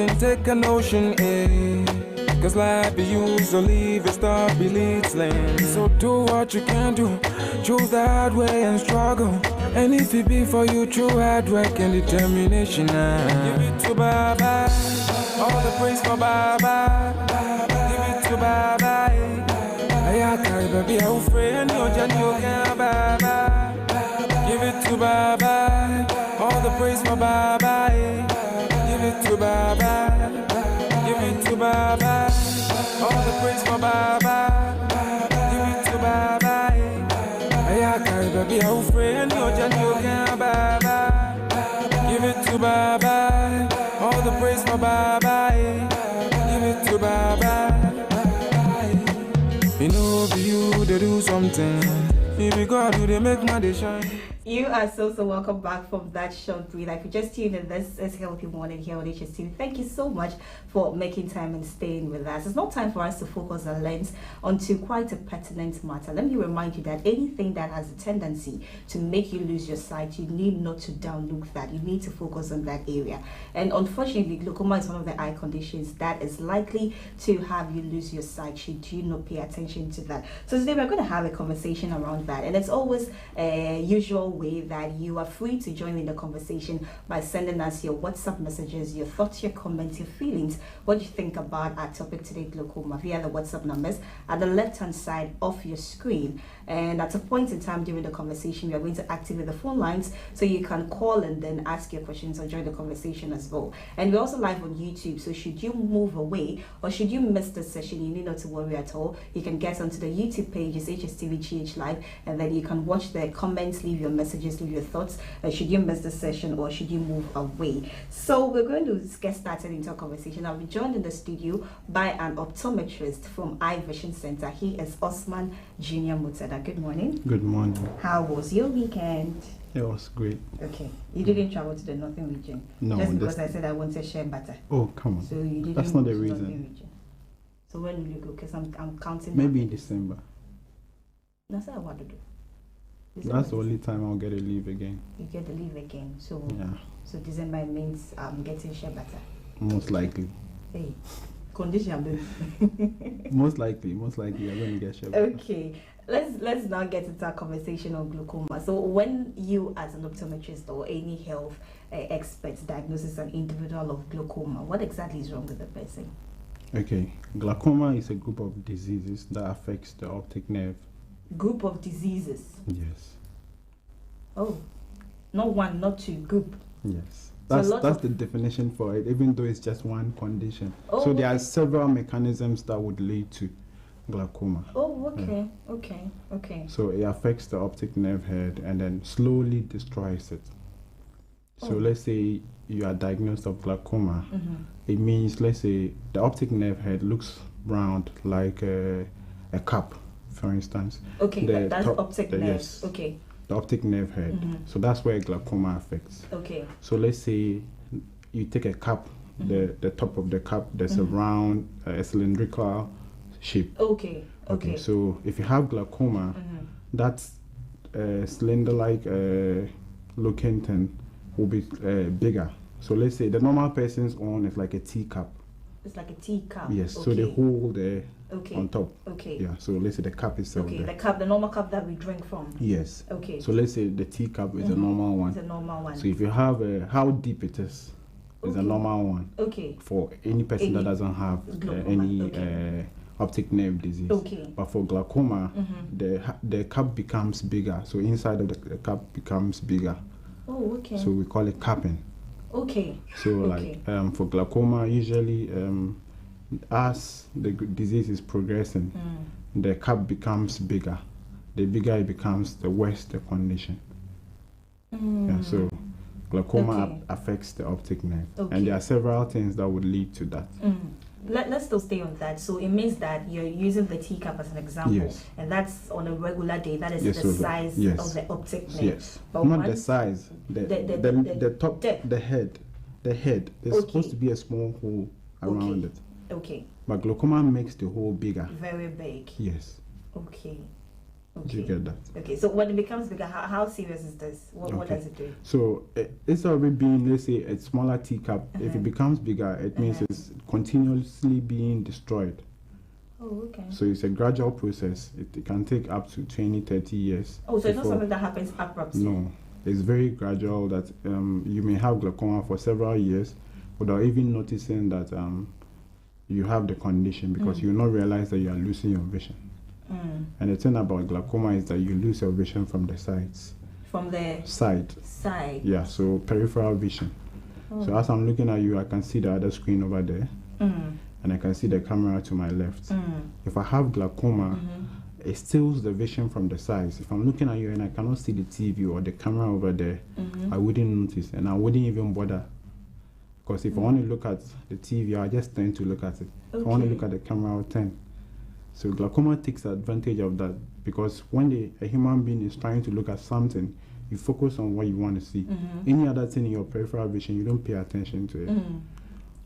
Take a notion, cause life be used to leave it, stop be leads lane. So do what you can do, choose the hard way and struggle. And if it be for you, true hard work and determination, give it to Baba. All the praise for Baba. Give it to Baba. Ayakai baby, how friend your journey, you can Baba. Give it to Baba. All the praise for Baba. Give it to Baba. Give it to Baba. All the praise for Baba. Give it to Baba. Ayakai baby, how friend your journey, you can Baba. Give it to Baba. All the praise for Baba. Give it to Baba. You know, be you, they do something. If you God, do they make my day shine? You are so welcome back from that short breather. If you just tuned in, this is Healthy Morning here on HSTV. Thank you so much for making time and staying with us. It's not time for us to focus our lens onto quite a pertinent matter. Let me remind you that anything that has a tendency to make you lose your sight, you need not to download that. You need to focus on that area. And unfortunately, glaucoma is one of the eye conditions that is likely to have you lose your sight should you not pay attention to that. So today we're going to have a conversation around that. And it's always a usual way that you are free to join in the conversation by sending us your WhatsApp messages, your thoughts, your comments, your feelings, what you think about our topic today, glaucoma, via the WhatsApp numbers at the left hand side of your screen. And at a point in time during the conversation, we are going to activate the phone lines so you can call and then ask your questions or join the conversation as well. And we're also live on YouTube, so should you move away or should you miss the session, you need not to worry at all. You can get onto the YouTube page, it's HSTV GH Live, and then you can watch the comments, leave your messages, leave your thoughts, should you miss the session or should you move away. So we're going to get started into a conversation. I'll be joined in the studio by an optometrist from Eye Vision Center. He is Osman Junior Mutada. Good morning. Good morning. How was your weekend? It was great. Okay. You didn't travel to the Northern region? No. Just because I said I want to share butter. Oh, come on. So you didn't. That's not the go to reason. Northern region. So when will you go? Because I'm counting. Maybe in December. That's what I want to do. That's the only time I'll get a leave again. You get the leave again. So Yeah. So December means I'm getting share butter. Most likely. Hey, condition, baby. Most likely you're going to get share. Okay, let's now get into our conversation on glaucoma. So when you as an optometrist or any health expert diagnoses an individual of glaucoma, what exactly is wrong with the person? Okay, glaucoma is a group of diseases that affects the optic nerve. Group of diseases? Yes. Oh, not one, not two, group. Yes. So That's the definition for it, even though it's just one condition. Oh, so there are several mechanisms that would lead to glaucoma. Oh, okay, Yeah. okay. So it affects the optic nerve head and then slowly destroys it. So Oh. let's say you are diagnosed of glaucoma. Mm-hmm. It means, let's say, the optic nerve head looks round like a cup, for instance. Okay, The that's top- optic the- nerve. yes. Okay, The optic nerve head. Mhm. So that's where glaucoma affects. okay. So let's say you take a cup, the top of the cup, there's a round, cylindrical shape. Okay, okay. So if you have glaucoma, Mhm. that cylinder-like looking thing will be bigger. So let's say the normal person's own is like a teacup. It's like a teacup. Yes. Okay. So the hole there Okay. on top. Okay. Yeah. So let's say the cup itself Okay, there. the cup, the normal cup that we drink from. Yes. Okay. So let's say the teacup is a Mhm. normal one. It's a normal one. So if you have how deep it is a Okay. normal one Okay. for any person that Any doesn't have glaucoma, any okay. optic nerve disease. Okay. But for glaucoma, Mhm. the cup becomes bigger. So inside of the cup becomes bigger. Oh, okay. So we call it capping. Okay. So Okay. like for glaucoma, usually as the disease is progressing, the cup becomes bigger. The bigger it becomes, the worse the condition. Yeah, so glaucoma Okay. affects the optic nerve, Okay. and there are several things that would lead to that. Let's still stay on that. So it means that you're using the teacup as an example, Yes. and that's on a regular day. That is Yes, the so size yes. of the optic nerve. Yes, But not the once- size. The top, depth. the head. There's Okay. supposed to be a small hole around Okay. it, Okay. but glaucoma makes the hole bigger. Very big. Yes. Okay. Do you get that? Okay, so when it becomes bigger, how serious is this? What does it do? So it's already being, let's say, a smaller teacup. If it becomes bigger, it means it's continuously being destroyed. Oh, okay. So it's a gradual process. It can take up to 20, 30 years. Oh, so it's not something that happens abruptly? No, it's very gradual that you may have glaucoma for several years without even noticing that you have the condition, because you not realize that you are losing your vision. And the thing about glaucoma is that you lose your vision from the sides. From the side? Yeah, so peripheral vision. So as I'm looking at you, I can see the other screen over there. And I can see the camera to my left. If I have glaucoma, it steals the vision from the sides. If I'm looking at you and I cannot see the TV or the camera over there, I wouldn't notice, and I wouldn't even bother. Because if I want to look at the TV, I just tend to look at it. If I want to look at the camera, I'll tend. So glaucoma takes advantage of that, because when a human being is trying to look at something, you focus on what you want to see. Any other thing in your peripheral vision, you don't pay attention to it.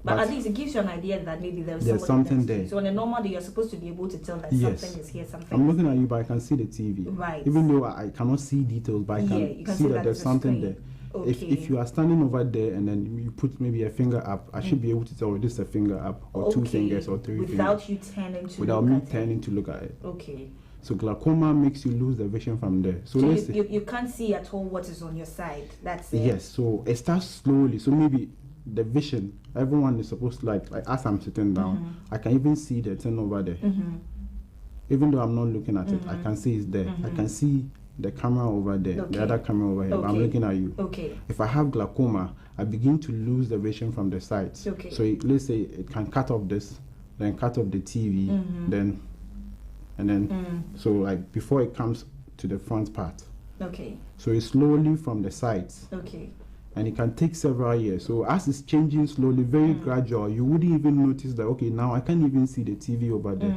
But at least it gives you an idea that maybe there's something there. So on a normal day, you're supposed to be able to tell that something is here, something. I'm looking at you, but I can see the TV. Right. Even though I cannot see details, but I can see that there's something there. Okay. If you are standing over there and then you put maybe a finger up, I should be able to tell this is a finger up, or two fingers, or three without fingers. Without me turning to look at it. Okay. So glaucoma makes you lose the vision from there. So let's say you can't see at all what is on your side. That's it. Yes. So it starts slowly. So maybe the vision, everyone is supposed to like as I'm sitting down, I can even see the thing over there. Even though I'm not looking at it, I can see it's there. I can see the camera over there, the other camera over here. But I'm looking at you. Okay. If I have glaucoma, I begin to lose the vision from the sides. Okay. So let's say it can cut off this, then cut off the TV, so like before it comes to the front part. Okay. So it's slowly from the sides. Okay. And it can take several years. So as it's changing slowly, very gradual, you wouldn't even notice that, okay, now I can't even see the TV over there.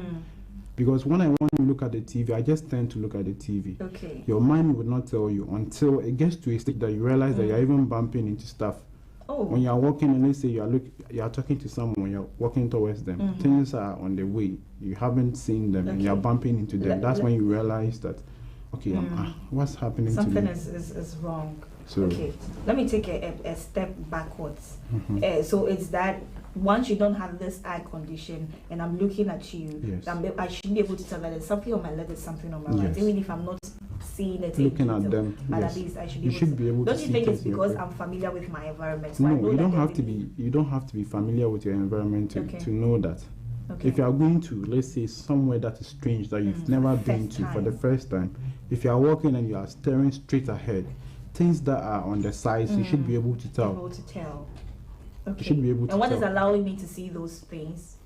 Because when I want to look at the TV, I just tend to look at the TV. Okay. Your mind would not tell you until it gets to a state that you realize that you're even bumping into stuff. Oh. When you're walking and let's say you're talking to someone, you're walking towards them, things are on the way, you haven't seen them, and you're bumping into them. That's when you realize that, okay, what's happening Something to me? is wrong. So, okay, let me take a step backwards. So it's that once you don't have this eye condition and I'm looking at you, I should be able to tell that there's something on my left, there's something on my right, even if I'm not seeing it. Looking at them, but at least I should be able to. Don't you think it's because I'm familiar with my environment? So no, you don't have to be. You don't have to be familiar with your environment to know that. Okay. If you are going to, let's say, somewhere that is strange that you've never been to for the first time, if you are walking and you are staring straight ahead, things that are on the sides, you should be able to tell. Okay. You should be able to tell. And what is allowing me to see those things?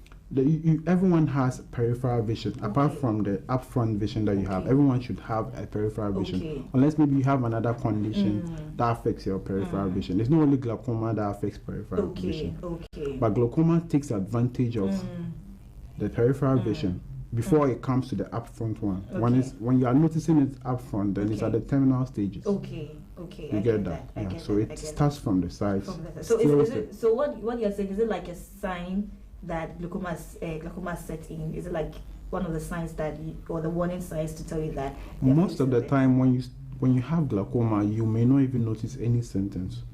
Everyone has peripheral vision. Apart from the upfront vision that you have, everyone should have a peripheral vision. Unless maybe you have another condition that affects your peripheral vision. It's not only glaucoma that affects peripheral vision. But glaucoma takes advantage of the peripheral vision before it comes to the upfront one. When you are noticing it upfront, then it's at the terminal stages. Okay. You get that? Yeah. So it starts from the sides. So what you're saying, is it like a sign that glaucoma set in? Is it like one of the signs or the warning signs to tell you that? Most of the time, when you have glaucoma, you may not even notice any symptoms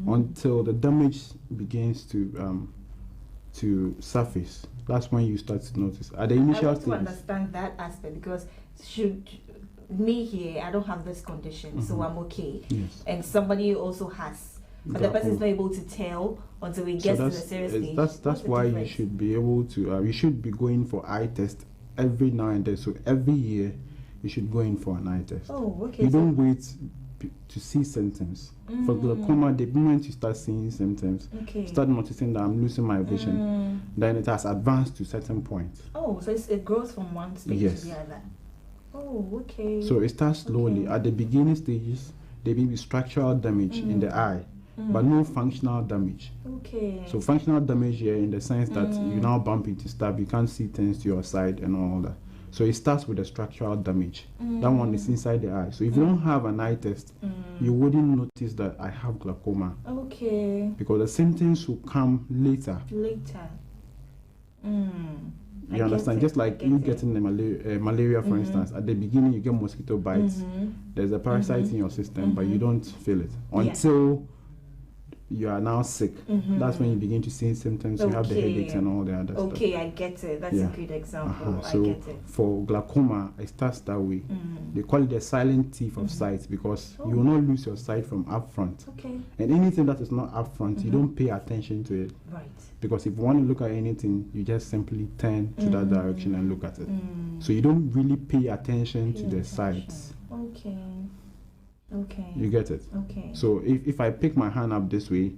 until the damage begins to surface. That's when you start to notice. At the initial I want stages, to understand that aspect, because me here, I don't have this condition, so I'm okay. Yes. And somebody also has. But the person is not able to tell until we get to the serious stage. That's why you should be able to. You should be going for eye test every now and then. So every year, you should go in for an eye test. Oh, okay. You don't wait to see symptoms. For glaucoma, the moment you start seeing symptoms, start noticing that I'm losing my vision, then it has advanced to certain points. Oh, so it grows from one stage to the other. Oh, okay. So it starts slowly. At the beginning stages, there may be structural damage in the eye, but no functional damage. Okay. So functional damage here in the sense that you now bump into stuff, you can't see things to your side and all that. So it starts with the structural damage. That one is inside the eye. So if you don't have an eye test, you wouldn't notice that I have glaucoma. Okay. Because the symptoms will come later. You understand? Just like you getting the malaria, for instance. At the beginning, you get mosquito bites. There's a parasite in your system, but you don't feel it until you are now sick. That's when you begin to see symptoms. You have the headaches and all the other stuff. Okay, I get it. That's a good example. So I get it. for glaucoma, it starts that way. They call it the silent thief of sight, because you will not lose your sight from up front. Okay. And anything that is not up front, you don't pay attention to it. Right. Because if you want to look at anything, you just simply turn to that direction and look at it. So you don't really pay attention to the sights. Okay. Okay. You get it? Okay. So if I pick my hand up this way,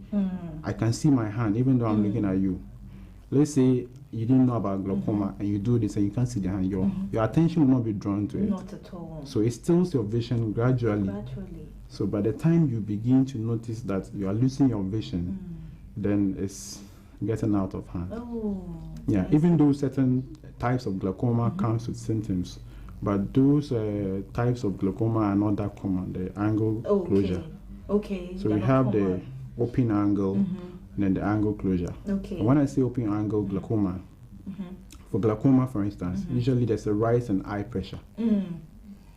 I can see my hand even though I'm looking at you. Let's say you didn't know about glaucoma and you do this and you can't see the hand. Your attention will not be drawn to it. Not at all. So it stills your vision gradually. So by the time you begin to notice that you are losing your vision, then it's getting out of hand. Oh. Yeah, even though certain types of glaucoma comes with symptoms, but those types of glaucoma are not that common. The angle closure. Okay. So we have the open angle and then the angle closure. Okay. And when I say open angle glaucoma, for glaucoma, for instance, usually there's a rise in eye pressure.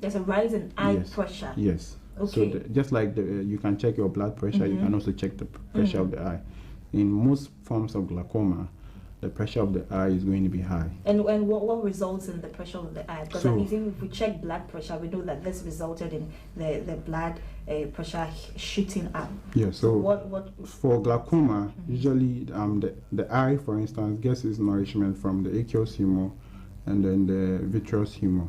There's a rise in eye pressure. Yes. Okay. So just like you can check your blood pressure, you can also check the pressure of the eye. In most forms of glaucoma, the pressure of the eye is going to be high. And what results in the pressure of the eye? Because if we check blood pressure, we know that this resulted in the blood pressure shooting up. Yeah, so what for glaucoma, usually the eye, for instance, gets its nourishment from the aqueous humor and then the vitreous humor.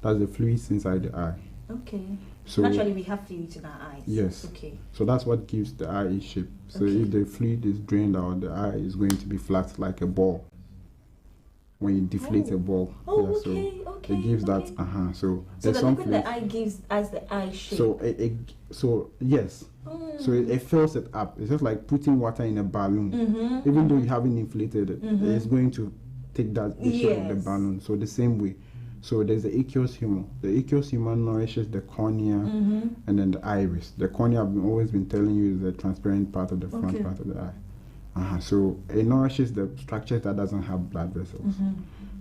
That's the fluids inside the eye. Okay. So naturally, we have fluids in our eyes. Yes. Okay. So that's what gives the eye its shape. So if the fluid is drained out, the eye is going to be flat like a ball. When you deflate a ball, so it gives that. So there's some the eye gives us the eye shape. So yes. So it fills it up. It's just like putting water in a balloon. Even though you haven't inflated it, it's going to take the shape of the balloon. So the same way. So there's the aqueous humor. The aqueous humor nourishes the cornea and then the iris. The cornea, I've always been telling you, is the transparent part of the front part of the eye. So it nourishes the structures that doesn't have blood vessels.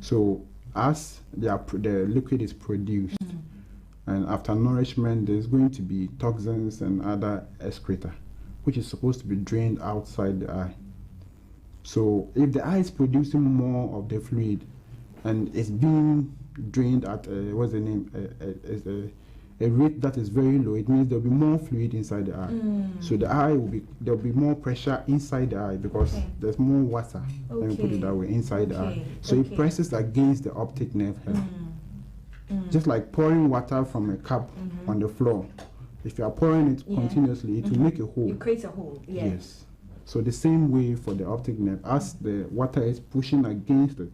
So as the liquid is produced, and after nourishment, there's going to be toxins and other excreta, which is supposed to be drained outside the eye. So if the eye is producing more of the fluid and it's being drained at a rate that is very low, it means there'll be more fluid inside the eye. So the eye there'll be more pressure inside the eye because there's more water. Let me put it that way, inside the eye. So it presses against the optic nerve hair. Just like pouring water from a cup on the floor. If you are pouring it continuously, it will make a hole. It creates a hole. Yes. So the same way for the optic nerve, as the water is pushing against it,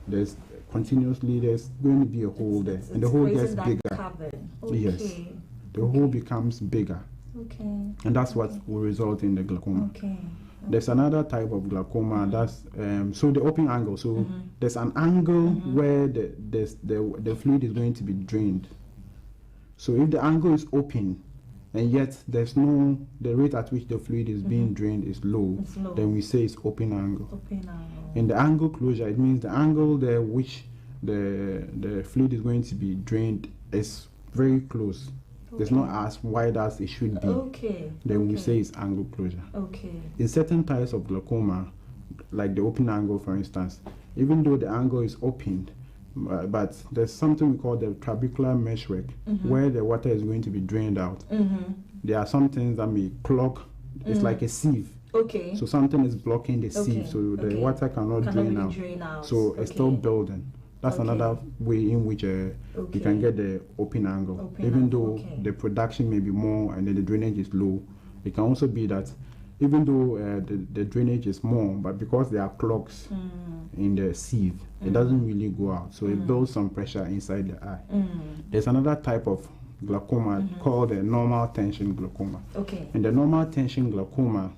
there's going to be a hole there, and the hole gets bigger. Yes, the hole becomes bigger. And that's what will result in the glaucoma. There's another type of glaucoma that's so the open angle. So there's an angle where the fluid is going to be drained. So if the angle is open and yet there's the rate at which the fluid is being drained is low, then we say it's open angle. In the angle closure, it means the angle there which the fluid is going to be drained is very close. It's not as wide as it should be. Then we say it's angle closure. In certain types of glaucoma, like the open angle, for instance, even though the angle is opened, but there's something we call the trabecular meshwork, where the water is going to be drained out. There are some things that may clog. It's like a sieve. So something is blocking the sieve, so the water cannot drain out. So it's still building. That's another way in which you can get the open angle. Even though the production may be more and then the drainage is low, it can also be that even though the drainage is more, but because there are clogs in the sieve, it doesn't really go out. So it builds some pressure inside the eye. There's another type of glaucoma called the normal tension glaucoma. In the normal tension glaucoma,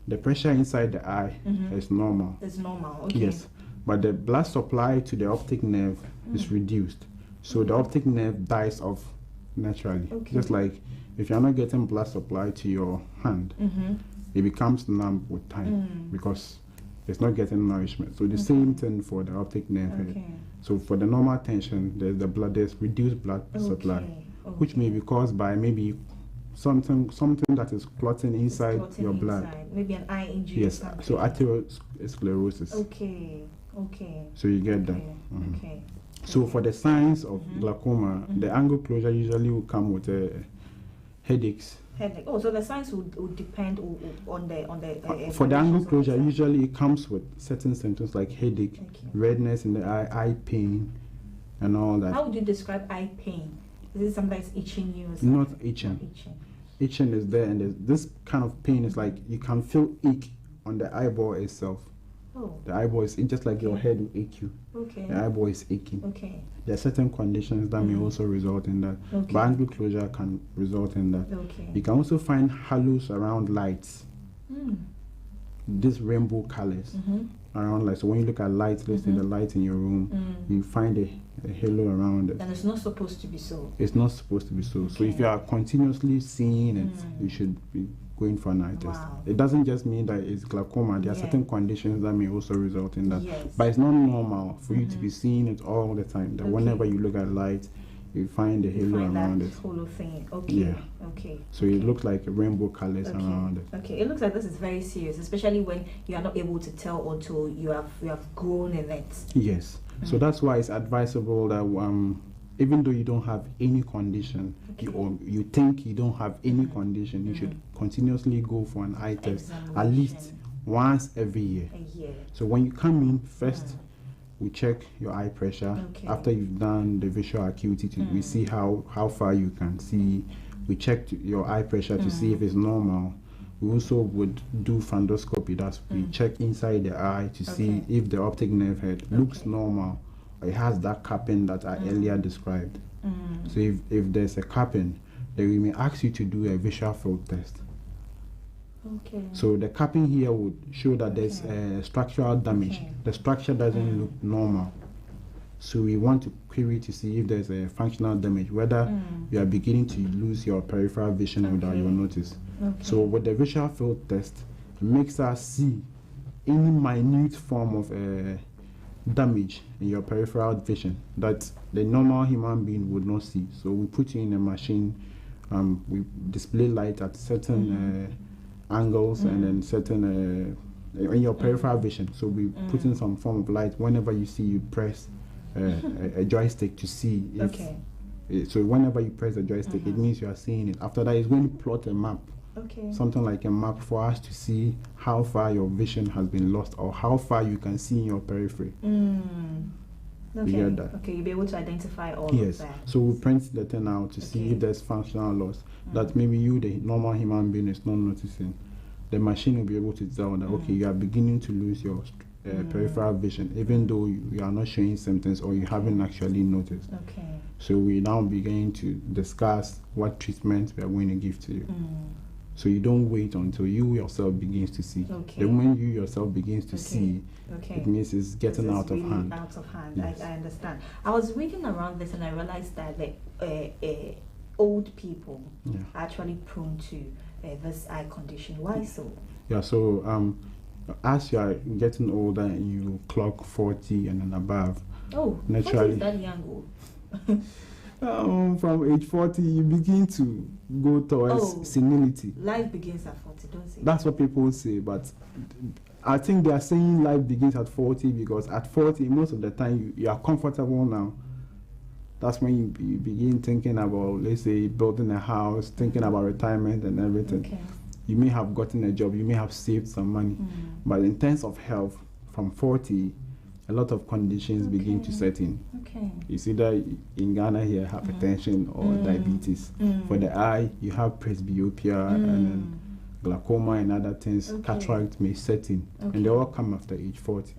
the pressure inside the eye is normal. It's normal, Yes, but the blood supply to the optic nerve is reduced. So the optic nerve dies off naturally. Just like if you're not getting blood supply to your hand, it becomes numb with time because It's not getting nourishment. So the same thing for the optic nerve head. So for the normal tension, there's reduced blood supply, which may be caused by maybe something that is clotting inside your blood. Maybe an eye injury. Yes. So atherosclerosis. Okay. So you get that. Okay. So for the signs of glaucoma, the angle closure usually will come with headaches. Oh, so the signs would depend on the. For the angle closure, usually it comes with certain symptoms like headache, redness in the eye pain, and all that. How would you describe eye pain? Is it something that's itching you? Or not itching. Itching is there, and this kind of pain is like you can feel ache on the eyeball itself. Oh. The eyeball is just like your head will ache you. Okay. The eyeball is aching. Okay. There are certain conditions that may also result in that. Okay. But angle closure can result in that. Okay. You can also find halos around lights. These rainbow colors around lights. So when you look at lights, let's say the light in your room, you find a halo around it. And it's not supposed to be so. It's not supposed to be so. So if you are continuously seeing it, you should be going for an eye test. It doesn't just mean that it's glaucoma. There are certain conditions that may also result in that. But it's not normal for you to be seeing it all the time. That whenever you look at light, you find the halo around it. Halo thing. Okay. Yeah. Okay. So it looks like rainbow colors around it. Okay. It looks like this is very serious, especially when you are not able to tell until you have grown in it. Yes. So that's why it's advisable that even though you don't have any condition, or you think you don't have any condition, you should continuously go for an eye test at least once every year. So when you come in, first we check your eye pressure. After you've done the visual acuity, we see how far you can see. We check your eye pressure to see if it's normal. We also would do fundoscopy. That's we check inside the eye to see if the optic nerve head looks normal. It has that capping that I earlier described. So if there's a capping, then we may ask you to do a visual field test. So the capping here would show that there's structural damage. The structure doesn't look normal. So we want to query to see if there's a functional damage, whether you are beginning to lose your peripheral vision without your notice. So with the visual field test, it makes us see any minute form of damage in your peripheral vision that the normal human being would not see. So we put you in a machine, we display light at certain angles and then certain in your peripheral vision. So we put in some form of light. Whenever you see, you press a joystick to see if so whenever you press the joystick, it means you are seeing it. After that, it's going to plot a map. Something like a map for us to see how far your vision has been lost or how far you can see in your periphery. You get that? Okay, you'll be able to identify all of that. So we print the thing out to see if there's functional loss that maybe you, the normal human being, is not noticing. The machine will be able to tell that, okay, you are beginning to lose your peripheral vision, even though you are not showing symptoms or you haven't actually noticed. So we now begin to discuss what treatment we are going to give to you. So you don't wait until you yourself begins to see. The moment you yourself begins to see, it means it's getting out of hand. Out of hand. Yes. I understand. I was reading around this and I realized that old people are actually prone to this eye condition. Why so? Yeah. So as you are getting older and you clock 40 and then above, naturally. 40 is that young old? From age 40, you begin to go towards senility. Life begins at 40, don't say. That's what people say, but I think they are saying life begins at 40 because at 40, most of the time, you are comfortable now. That's when you begin thinking about, let's say, building a house, thinking about retirement and everything. You may have gotten a job, you may have saved some money, but in terms of health, from 40, a lot of conditions begin to set in. You see that in Ghana here, hypertension or diabetes. For the eye, you have presbyopia and then glaucoma and other things. Cataract may set in, and they all come after age 40.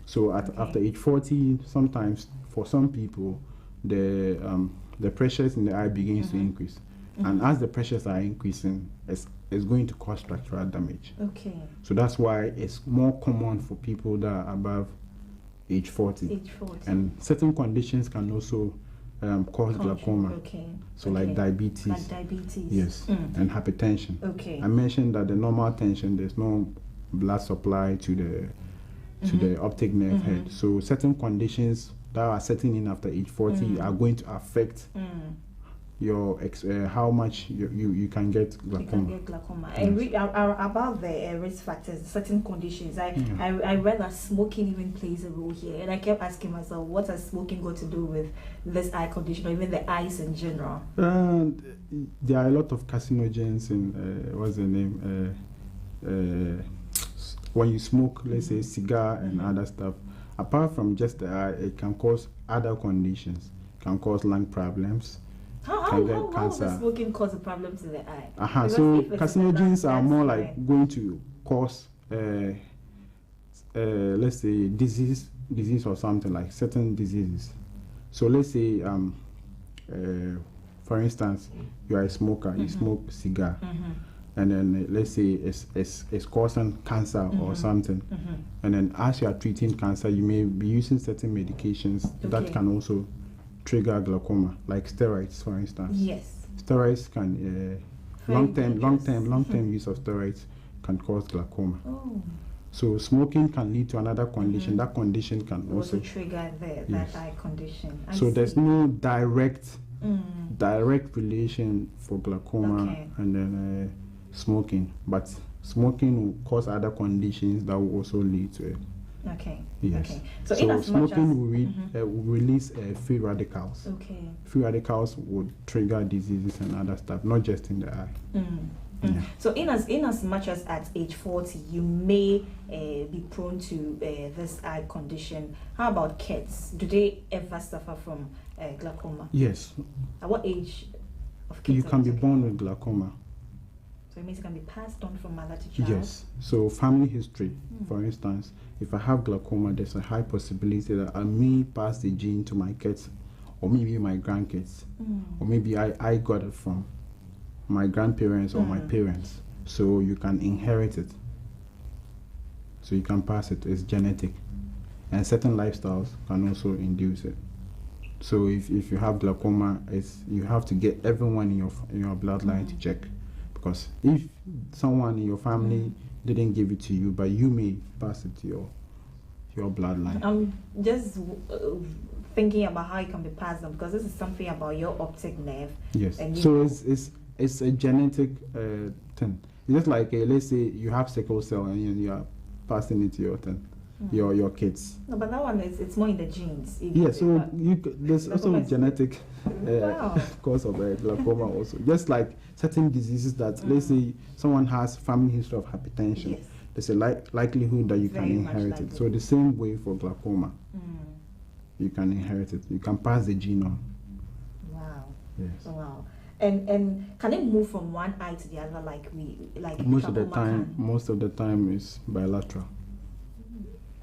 So after age 40, sometimes for some people, the pressures in the eye begins to increase. And as the pressures are increasing, it's going to cause structural damage. So that's why it's more common for people that are above age 40. And certain conditions can also cause glaucoma. So like diabetes. Yes. And hypertension. I mentioned that the normal tension, there's no blood supply to to the optic nerve head. So certain conditions that are setting in after age 40 are going to affect your how much you can get glaucoma. You can get glaucoma. And about the risk factors, certain conditions. I read that smoking even plays a role here, and I kept asking myself, what has smoking got to do with this eye condition, or even the eyes in general? There are a lot of carcinogens in what's the name? When you smoke, let's say cigar and other stuff. Apart from just the eye, it can cause other conditions. It can cause lung problems. How does smoking cause a problem to the eye? So carcinogens are more like going to cause, let's say, disease or something, like certain diseases. So let's say, for instance, you are a smoker, you smoke cigar, and then let's say it's causing cancer or something, and then as you are treating cancer, you may be using certain medications that can also trigger glaucoma, like steroids, for instance. Yes. Steroids can long-term use of steroids can cause glaucoma. Oh. So smoking can lead to another condition. That condition can also trigger that eye condition. So there's no direct relation for glaucoma and then smoking, but smoking will cause other conditions that will also lead to it. Okay. Yes. Okay. So smoking will release free radicals. Okay. Free radicals would trigger diseases and other stuff, not just in the eye. Yeah. So in as much as at age 40, you may be prone to this eye condition. How about kids? Do they ever suffer from glaucoma? Yes. At what age of kids? You can be born with glaucoma. So it means it can be passed on from mother to child? Yes. So family history, for instance, if I have glaucoma, there's a high possibility that I may pass the gene to my kids, or maybe my grandkids, or maybe I got it from my grandparents or my parents. So you can inherit it. So you can pass it. It's genetic. And certain lifestyles can also induce it. So if you have glaucoma, you have to get everyone in your bloodline to check. Because if someone in your family didn't give it to you, but you may pass it to your bloodline. I'm just thinking about how it can be passed on, because this is something about your optic nerve. Yes. So it's a genetic thing. It's just like let's say you have sickle cell and you are passing it to your thing, your kids. No, but that one it's more in the genes. So there's also a genetic cause of glaucoma also. Just like certain diseases that let's say someone has family history of hypertension. Yes. There's a likelihood that you can inherit it. So the same way for glaucoma, you can inherit it. You can pass the gene on. Wow. Yes. Wow. And can it move from one eye to the other like most of the time is bilateral.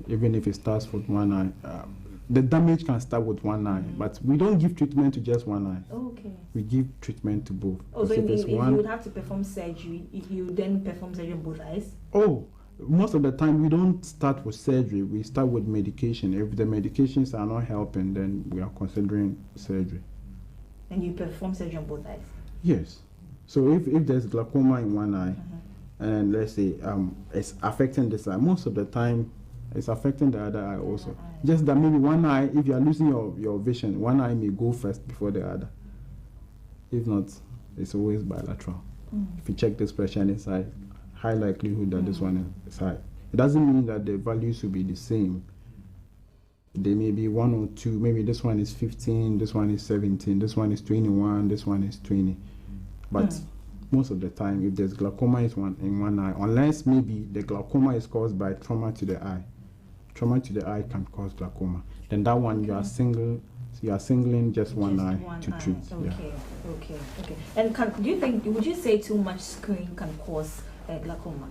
Even if it starts with one eye, the damage can start with one eye, but we don't give treatment to just one eye. Okay. We give treatment to both. Oh, so if you would have to perform surgery, if you then perform surgery on both eyes? Oh, most of the time we don't start with surgery. We start with medication. If the medications are not helping, then we are considering surgery. And you perform surgery on both eyes? Yes. So if there's glaucoma in one eye, and let's say it's affecting this eye, most of the time it's affecting the other eye also. Just that maybe one eye, if you are losing your vision, one eye may go first before the other. If not, it's always bilateral. If you check this pressure inside, high likelihood that this one is high. It doesn't mean that the values will be the same. They may be 1 or 2, maybe this one is 15, this one is 17, this one is 21, this one is 20. But most of the time, if there's glaucoma in one eye, unless maybe the glaucoma is caused by trauma to the eye. Trauma to the eye can cause glaucoma. Then that one you are singling just one eye to treat. Okay. And would you say too much screen can cause glaucoma?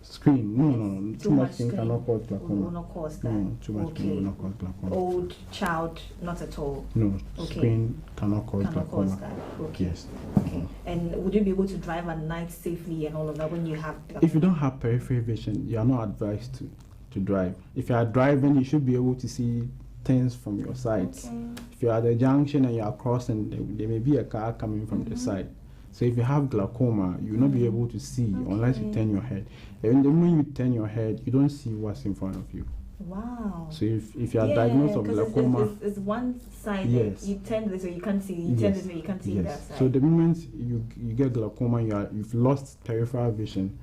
Screen? No. Too much screen cannot cause glaucoma. Will not cause that. No, too much screen will not cause glaucoma. Old child, not at all. No, screen cannot cause glaucoma. Cause that. Okay. Yes. Okay. And would you be able to drive at night safely and all of that when you have glaucoma? If you don't have peripheral vision, you are not advised to drive. If you are driving, you should be able to see things from your sides. Okay. If you are at the junction and you are crossing, there may be a car coming from the side. So if you have glaucoma, you will not be able to see unless you turn your head. And then when you turn your head, you don't see what's in front of you. Wow. So if you are diagnosed of glaucoma, it's one side. Yes. You turn this way, you can't see. You turn this way, you can't see that side. So the moment you get glaucoma, you've lost peripheral vision.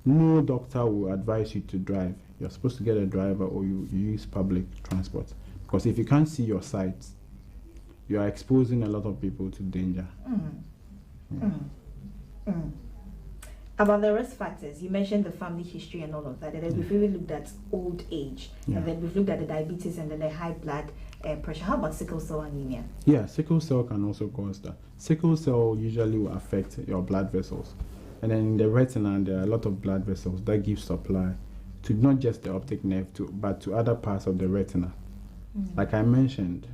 No doctor will advise you to drive. You're supposed to get a driver, or you use public transport, because if you can't see your sight, you are exposing a lot of people to danger. About the risk factors, you mentioned the family history and all of that, and then we've really looked at old age, and then we've looked at the diabetes and then the high blood pressure. How about sickle cell anemia? Yeah, sickle cell can also cause that. Sickle cell usually will affect your blood vessels, and then in the retina there are a lot of blood vessels that give supply to not just the optic nerve, but to other parts of the retina. Like I mentioned,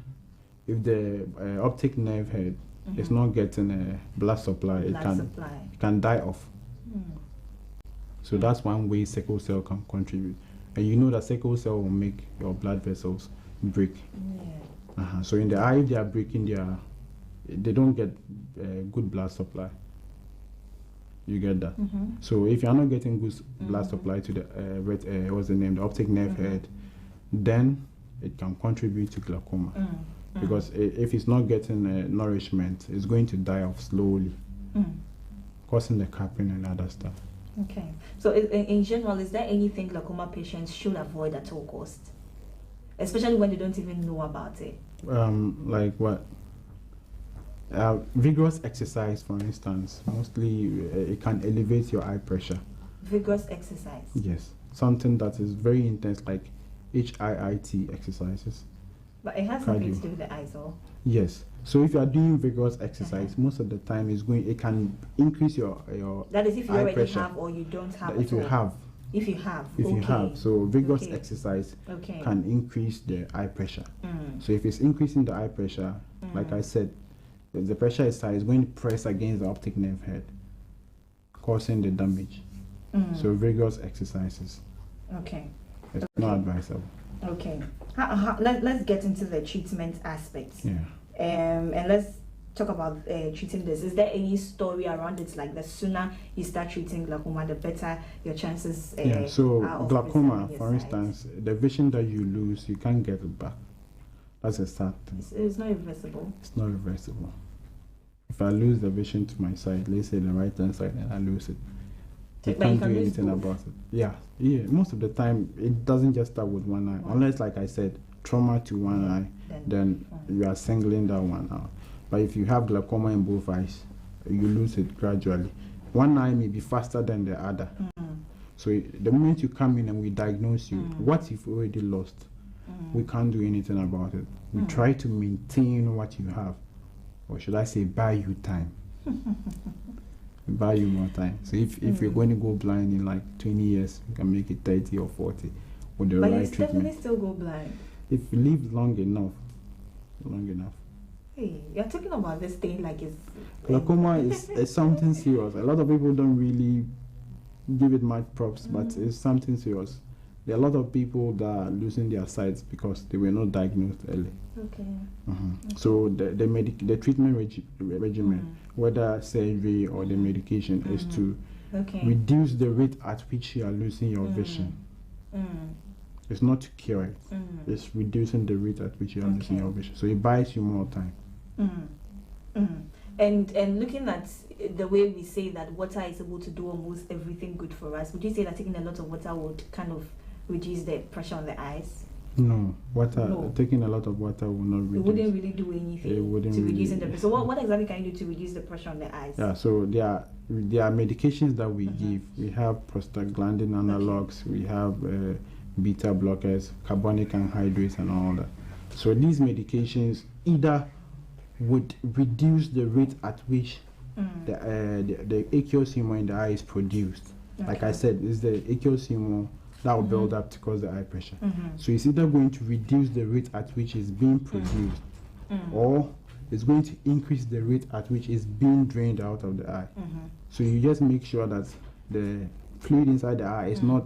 if the optic nerve head is not getting a blood supply, it can die off. So that's one way sickle cell can contribute. And you know that sickle cell will make your blood vessels break. So in the eye, if they are breaking, they don't get good blood supply. You get that? So if you are not getting good blood supply to the the optic nerve head, then it can contribute to glaucoma. Because if it's not getting nourishment, it's going to die off slowly, causing the capping and other stuff. Okay. So in general, is there anything glaucoma patients should avoid at all costs, especially when they don't even know about it? Like what? Vigorous exercise, for instance, mostly it can elevate your eye pressure. Vigorous exercise? Yes. Something that is very intense, like HIIT exercises. But it has something to do with the eyes, or? Yes. So if you are doing vigorous exercise, most of the time it can increase your that is if you eye already pressure. have or you don't have. If you have. If you have. You have. So vigorous exercise can increase the eye pressure. So if it's increasing the eye pressure, like I said, if the pressure is high, it's going to press against the optic nerve head, causing the damage. So vigorous exercises. It's not advisable. Let's get into the treatment aspects. And let's talk about treating this. Is there any story around it? Like the sooner you start treating glaucoma, the better your chances. So glaucoma, for instance, the vision that you lose, you can't get it back. That's a sad thing. It's not reversible. It's not reversible. If I lose the vision to my side, let's say the right hand side, and I lose it, you can't do anything about it. Yeah. Most of the time, it doesn't just start with one eye, unless, like I said, trauma to one eye, then you are singling that one out. But if you have glaucoma in both eyes, you lose it gradually. One eye may be faster than the other. So the moment you come in and we diagnose you, what you've already lost, we can't do anything about it. We try to maintain what you have, or should I say, buy you time. Buy you more time. So if you're going to go blind in like 20 years, you can make it 30 or 40 with the right treatment. But you definitely still go blind. If you live long enough. Hey, you're talking about this thing like it's... Glaucoma is something serious. A lot of people don't really give it much props, but it's something serious. There are a lot of people that are losing their sight because they were not diagnosed early. So the treatment regimen, whether surgery or the medication, is to reduce the rate at which you are losing your vision. It's not to cure it. It's reducing the rate at which you are losing your vision. So it buys you more time. And looking at the way we say that water is able to do almost everything good for us, would you say that taking a lot of water would kind of reduce the pressure on the eyes? No, taking a lot of water will not reduce. It wouldn't really do anything to reduce the pressure. So what exactly can you do to reduce the pressure on the eyes? Yeah, so there are medications that we give. We have prostaglandin analogs, we have beta blockers, carbonic anhydrase, and all that. So these medications either would reduce the rate at which the aqueous humor in the eye is produced. Like I said, it's the aqueous humor that will build up to cause the eye pressure. So it's either going to reduce the rate at which it's being produced, or it's going to increase the rate at which it's being drained out of the eye. So you just make sure that the fluid inside the eye is not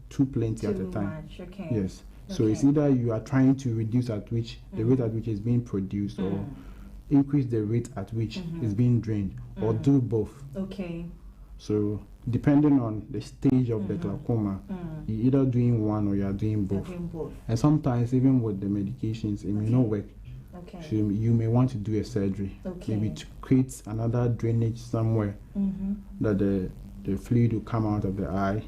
too plenty at a time. Yes. So it's either you are trying to reduce at which the rate at which it's being produced, or increase the rate at which it's being drained, or do both. So depending on the stage of the glaucoma, you're either doing one or you are doing both. And sometimes even with the medications, it may not work. Okay. So you may want to do a surgery, maybe to create another drainage somewhere that the fluid will come out of the eye.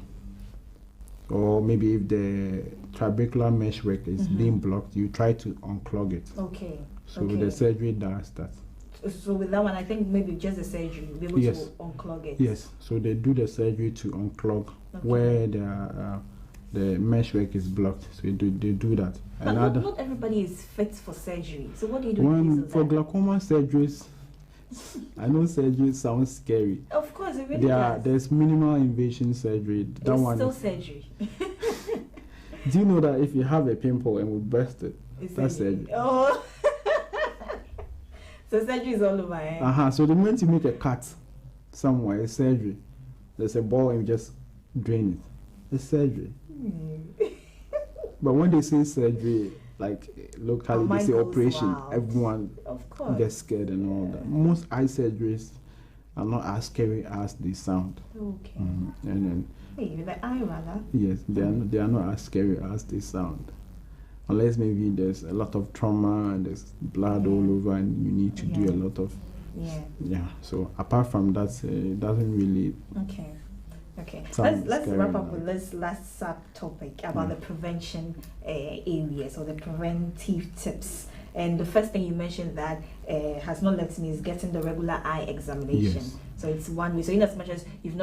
Or maybe if the trabecular meshwork is being blocked, you try to unclog it. Okay. So the surgery does that. So with that one, I think maybe just the surgery, be able to unclog it. Yes. So they do the surgery to unclog where the meshwork is blocked. So they do that. But not everybody is fit for surgery. So what do you do? For glaucoma surgeries, I know surgery sounds scary. Of course, it really does. There's minimal invasive surgery. That it's one still surgery. Do you know that if you have a pimple and we burst it, that's surgery? Oh. So surgery is all over, eh? So the moment you make a cut somewhere, it's surgery. There's a ball and you just drain it. It's surgery. But when they say surgery, like locally they say operation, everyone gets scared and all that. Most eye surgeries are not as scary as they sound. Okay. And then with the eye rather? Yes, they are not as scary as they sound. Unless maybe there's a lot of trauma and there's blood all over and you need to do a lot of so apart from that, it doesn't really let's wrap up with this last subtopic about the prevention areas or the preventive tips. And the first thing you mentioned that has not left me is getting the regular eye examination. Yes. So it's one way. So in as much as if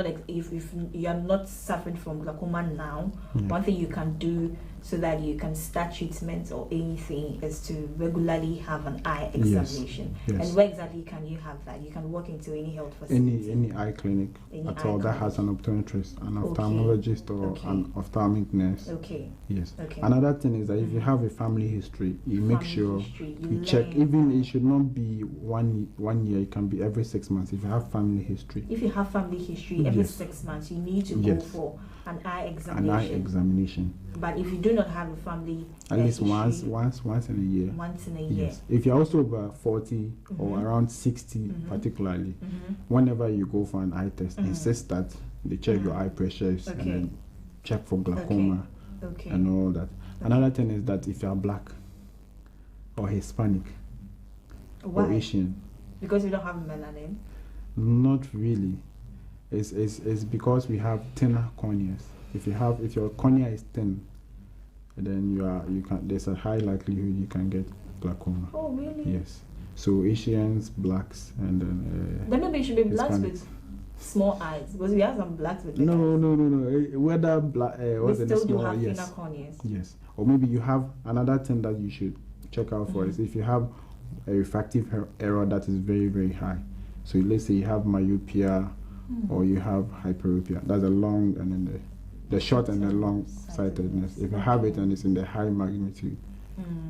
you are not suffering from glaucoma now, one thing you can do so that you can start treatment or anything is to regularly have an eye examination. Yes. And where exactly can you have that? You can walk into any health facility. Any eye clinic at all that has an optometrist, an ophthalmologist or an ophthalmic nurse. Okay. Yes. Okay. Another thing is that if you have a family history, you make sure you check. Even it should not be 1 year. It can be every 6 months if you have family history. If you have family history, every 6 months you need to go for an eye examination. But if you do not have a family at least once in a year. Once in a year. Yes. If you're also over 40 or around 60 particularly, whenever you go for an eye test, insist that they check your eye pressures and then check for glaucoma and all that. Another thing is that if you are black or Hispanic or Asian. Because you don't have melanin? Not really. It's because we have thinner corneas. If your cornea is thin, then there's a high likelihood you can get glaucoma. Oh really? Yes. So Asians, blacks, and then maybe it should be blacks with small eyes, because we have some blacks with big eyes. No. Whether black we still do have thinner corneas. Yes. Or maybe you have another thing that you should check out for is if you have a refractive error that is very, very high. So let's say you have myopia or you have hyperopia. That's a long and then the short and the long sightedness. If you have it and it's in the high magnitude,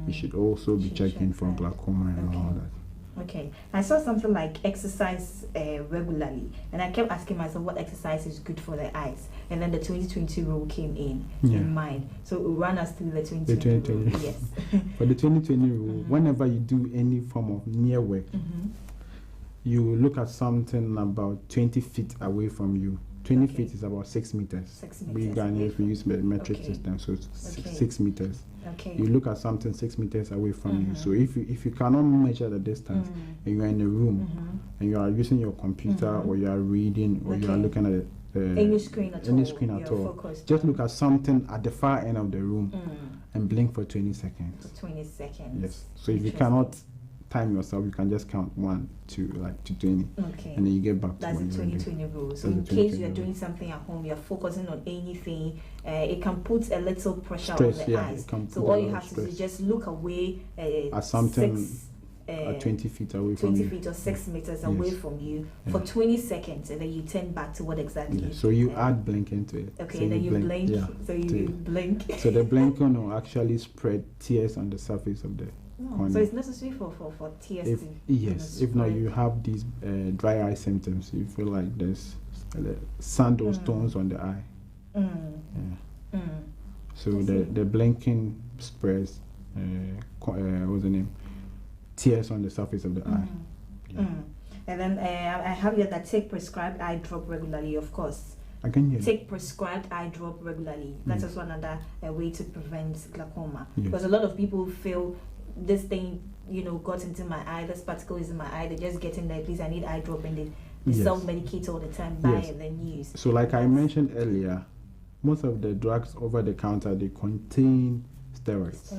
you should also be checking for glaucoma and all that. Okay. I saw something like exercise regularly, and I kept asking myself what exercise is good for the eyes. And then the 2020 rule came in mind. So we'll run us through the 2020 rule. Yes. For the 2020 rule, whenever you do any form of near work, you look at something about 20 feet away from you. 20 feet is about 6 meters. 6 meters. We Ghanaians, we use the metric system, so it's 6 meters. Okay. You look at something 6 meters away from you. So if you cannot measure the distance and you are in a room and you are using your computer or you are reading or you are looking at any screen at all, just look at something at the far end of the room and blink for 20 seconds. For 20 seconds. Yes. So if you cannot time yourself, you can just count 1 to 20. Okay. And then you get back to that's the 2020 rule. So in case you're doing something at home, you're focusing on anything, it can put a little pressure on the eyes. So all you have to do is just look away at something at 20 feet away from you. 20 feet or 6 meters away from you for 20 seconds, and then you turn back to what exactly. So you add blinking to it. Okay, so then you blink. So you blink. So the blinking will actually spread tears on the surface of the cornea. So it's necessary for tears if not, you have these dry eye symptoms. You feel like there's sand or stones on the eye. So the blinking spreads what's the name? Tears on the surface of the eye. And then I have here that take prescribed eye drop regularly, of course. I can hear you. Take prescribed eye drop regularly. That's Yes. also another way to prevent glaucoma. Yes. Because a lot of people feel this thing, got into my eye, this particle is in my eye, they just get in there, please, I need eye drop, and they Yes. self-medicate all the time, buy Yes. and then use. So like I mentioned earlier, most of the drugs over the counter, they contain steroids.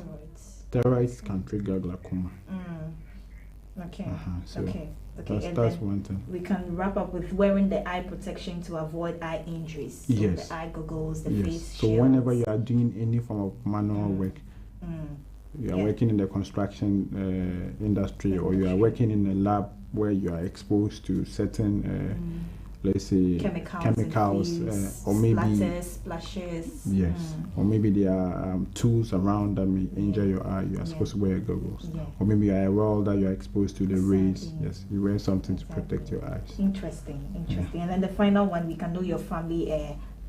Steroids can trigger glaucoma. Okay. So Okay. that's And that's then one thing. we can wrap up with wearing the eye protection to avoid eye injuries. So Yes. the eye goggles, the Yes. face So shields. whenever you are doing any form of manual work, you are Yeah. working in the construction industry, or you are working in a lab where you are exposed to certain, let's say, chemicals, or maybe splashes. yes, or maybe there are tools around that may injure your eye. You are supposed to wear goggles, or maybe you are a welder. You are exposed to the rays. Yes, you wear something to protect your eyes. Interesting. And then the final one, we can know your family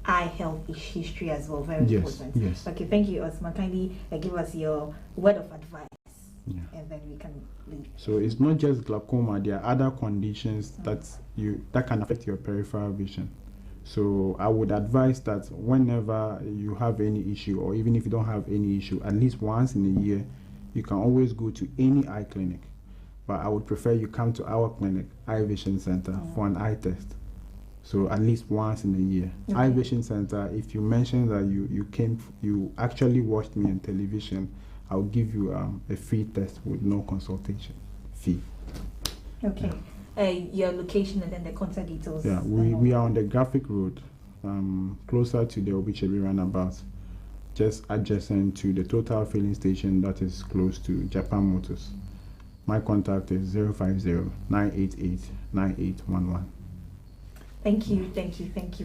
eye health history as well. Very important. Yes. Okay, thank you, Osman. Kindly give us your word of advice, and then we can leave. So it's not just glaucoma. There are other conditions that can affect your peripheral vision. So I would advise that whenever you have any issue, or even if you don't have any issue, at least once in a year, you can always go to any eye clinic. But I would prefer you come to our clinic, Eye Vision Center, for an eye test. So at least once in a year. Okay. Eye Vision Center, if you mention that you actually watched me on television, I'll give you a free test with no consultation fee. Okay. Your location and then the contact details. Yeah, we are on the Graphic Road, closer to the Obichebe roundabout, just adjacent to the Total Filling Station that is close to Japan Motors. My contact is 050-988-9811. Thank you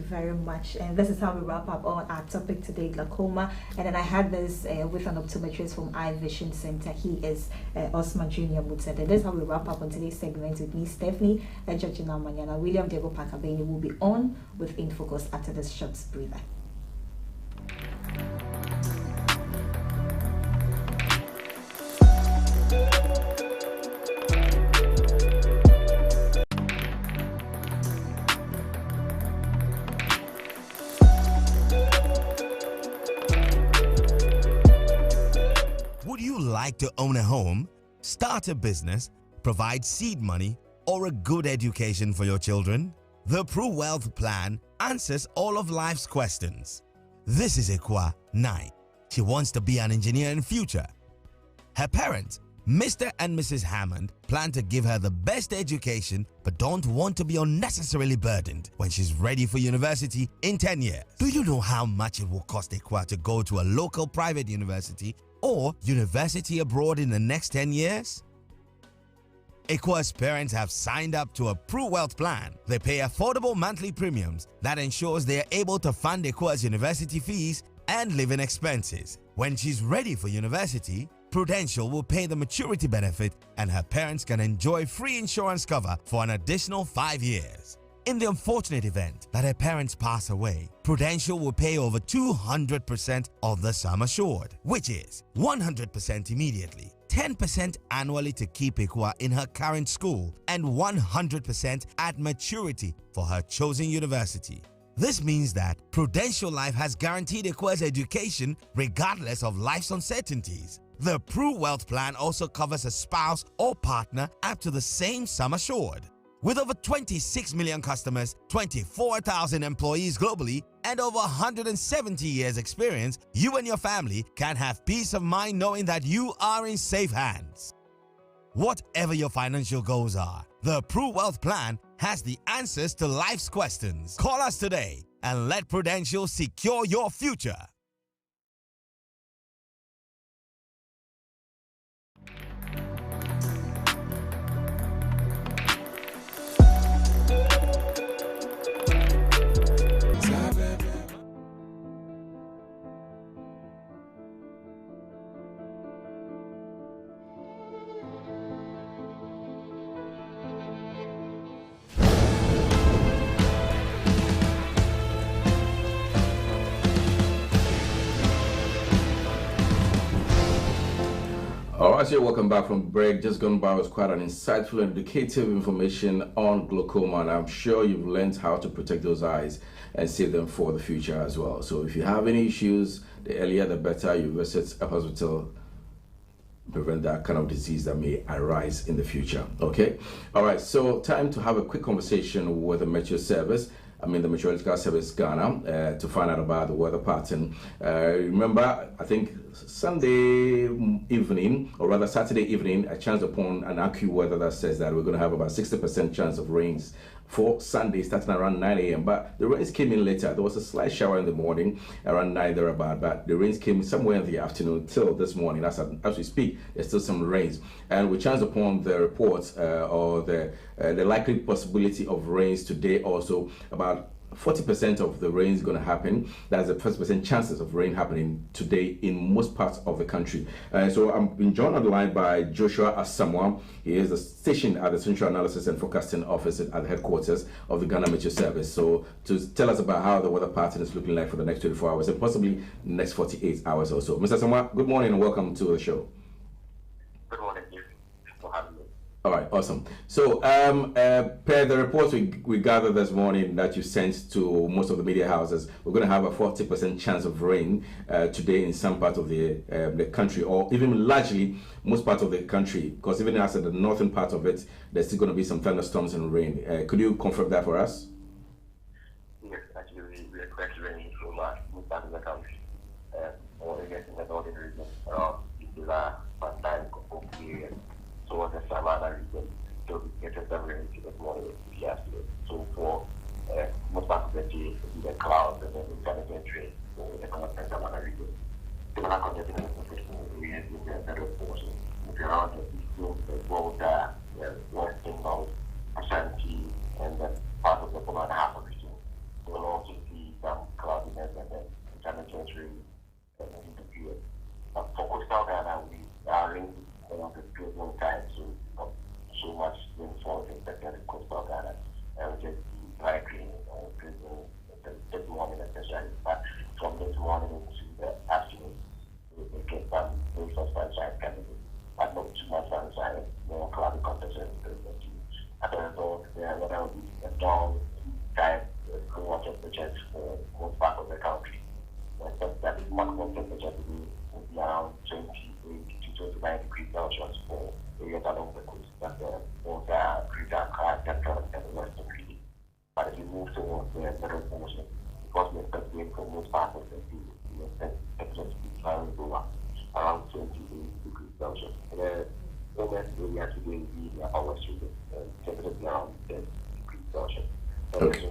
very much. And this is how we wrap up on our topic today, glaucoma. And then I had this with an optometrist from Eye Vision Center. He is Osman Junior Mutsede. And this is how we wrap up on today's segment with me, Stephanie, Georgina Manyana. William Diego Pakabeni will be on with In Focus after this short breather. Would you like to own a home, start a business, provide seed money, or a good education for your children? The Pro Wealth Plan answers all of life's questions. This is Ekwa Nai. She wants to be an engineer in future. Her parents, Mr. and Mrs. Hammond, plan to give her the best education but don't want to be unnecessarily burdened when she's ready for university in 10 years. Do you know how much it will cost Ekwa to go to a local private university or university abroad in the next 10 years? Ekwa's parents have signed up to a Pro Wealth Plan. They pay affordable monthly premiums that ensures they are able to fund Ekwa's university fees and living expenses. When she's ready for university, Prudential will pay the maturity benefit and her parents can enjoy free insurance cover for an additional 5 years. In the unfortunate event that her parents pass away, Prudential will pay over 200% of the sum assured, which is 100% immediately, 10% annually to keep Ekwa in her current school, and 100% at maturity for her chosen university. This means that Prudential Life has guaranteed Ekwa's education regardless of life's uncertainties. The Pro Wealth Plan also covers a spouse or partner up to the same sum assured. With over 26 million customers, 24,000 employees globally, and over 170 years experience, you and your family can have peace of mind knowing that you are in safe hands. Whatever your financial goals are, the Pro Wealth Plan has the answers to life's questions. Call us today and let Prudential secure your future. All right, so welcome back from break. Just gone by was quite an insightful and educative information on glaucoma, and I'm sure you've learned how to protect those eyes and save them for the future as well. So if you have any issues, the earlier the better you visit a hospital, prevent that kind of disease that may arise in the future. Okay, all right, so time to have a quick conversation with the Meteo Service. The Meteorological Service Ghana, to find out about the weather pattern. Remember, I think Sunday evening, or rather Saturday evening, I chanced upon an accurate weather that says that we're going to have about 60% chance of rains for Sunday starting around 9 a.m. But the rains came in later. There was a slight shower in the morning around 9 thereabout, but the rains came somewhere in the afternoon till this morning. As we speak, there's still some rains. And we chanced upon the reports or the likely possibility of rains today also. About 40% of the rain is going to happen. That's the 40% chances of rain happening today in most parts of the country. So I'm being joined on the line by Joshua Asamoah. He is the station at the Central Analysis and Forecasting Office at the headquarters of the Ghana Meteo Service. So to tell us about how the weather pattern is looking like for the next 24 hours and possibly the next 48 hours or so. Mr. Asamoah, good morning and welcome to the show. Good morning. Thanks for having me. All right, awesome. So, per the reports we gathered this morning that you sent to most of the media houses, we're going to have a 40% chance of rain today in some part of the country, or even largely most part of the country, because even as at the northern part of it, there's still going to be some thunderstorms and rain. Could you confirm that for us? Yes, actually, we expect rain from most part of the country. Or I guess in the northern region, around Ila, Pantan, Kokoki, towards the Savannah region, so we get some rain to the morning yesterday. So for most part of the day, the clouds and then the intelligent rain for the Northern Savannah region. So we're not conducting we have the better portion. If you're around the Volta, Western North, Ashanti, and then part of the Command half of region. We'll also see some cloudiness and then intelligent rain in the period. For coastal Ghana, we are in the global time, so much rainfall is expected in coastal Ghana, and we just see dry green or drizzle this morning especially. But from this morning into the afternoon, we get some rays of sunshine coming in, but not too much sunshine, more cloudy conditions. As a result, the weather will be a dull type lower temperatures for most part of the country. We expect that the maximum temperature today will be around 28 to 29 degrees Celsius for areas along the coast, that both Greater Accra, Central, and Western region. But if you move towards the middle portion, because we expect rain for most parts of the sea, we expect temperatures to be slightly lower, around 28 degrees Celsius. The lowest area today will be the upper west region, temperatures around 10 degrees Celsius. Okay.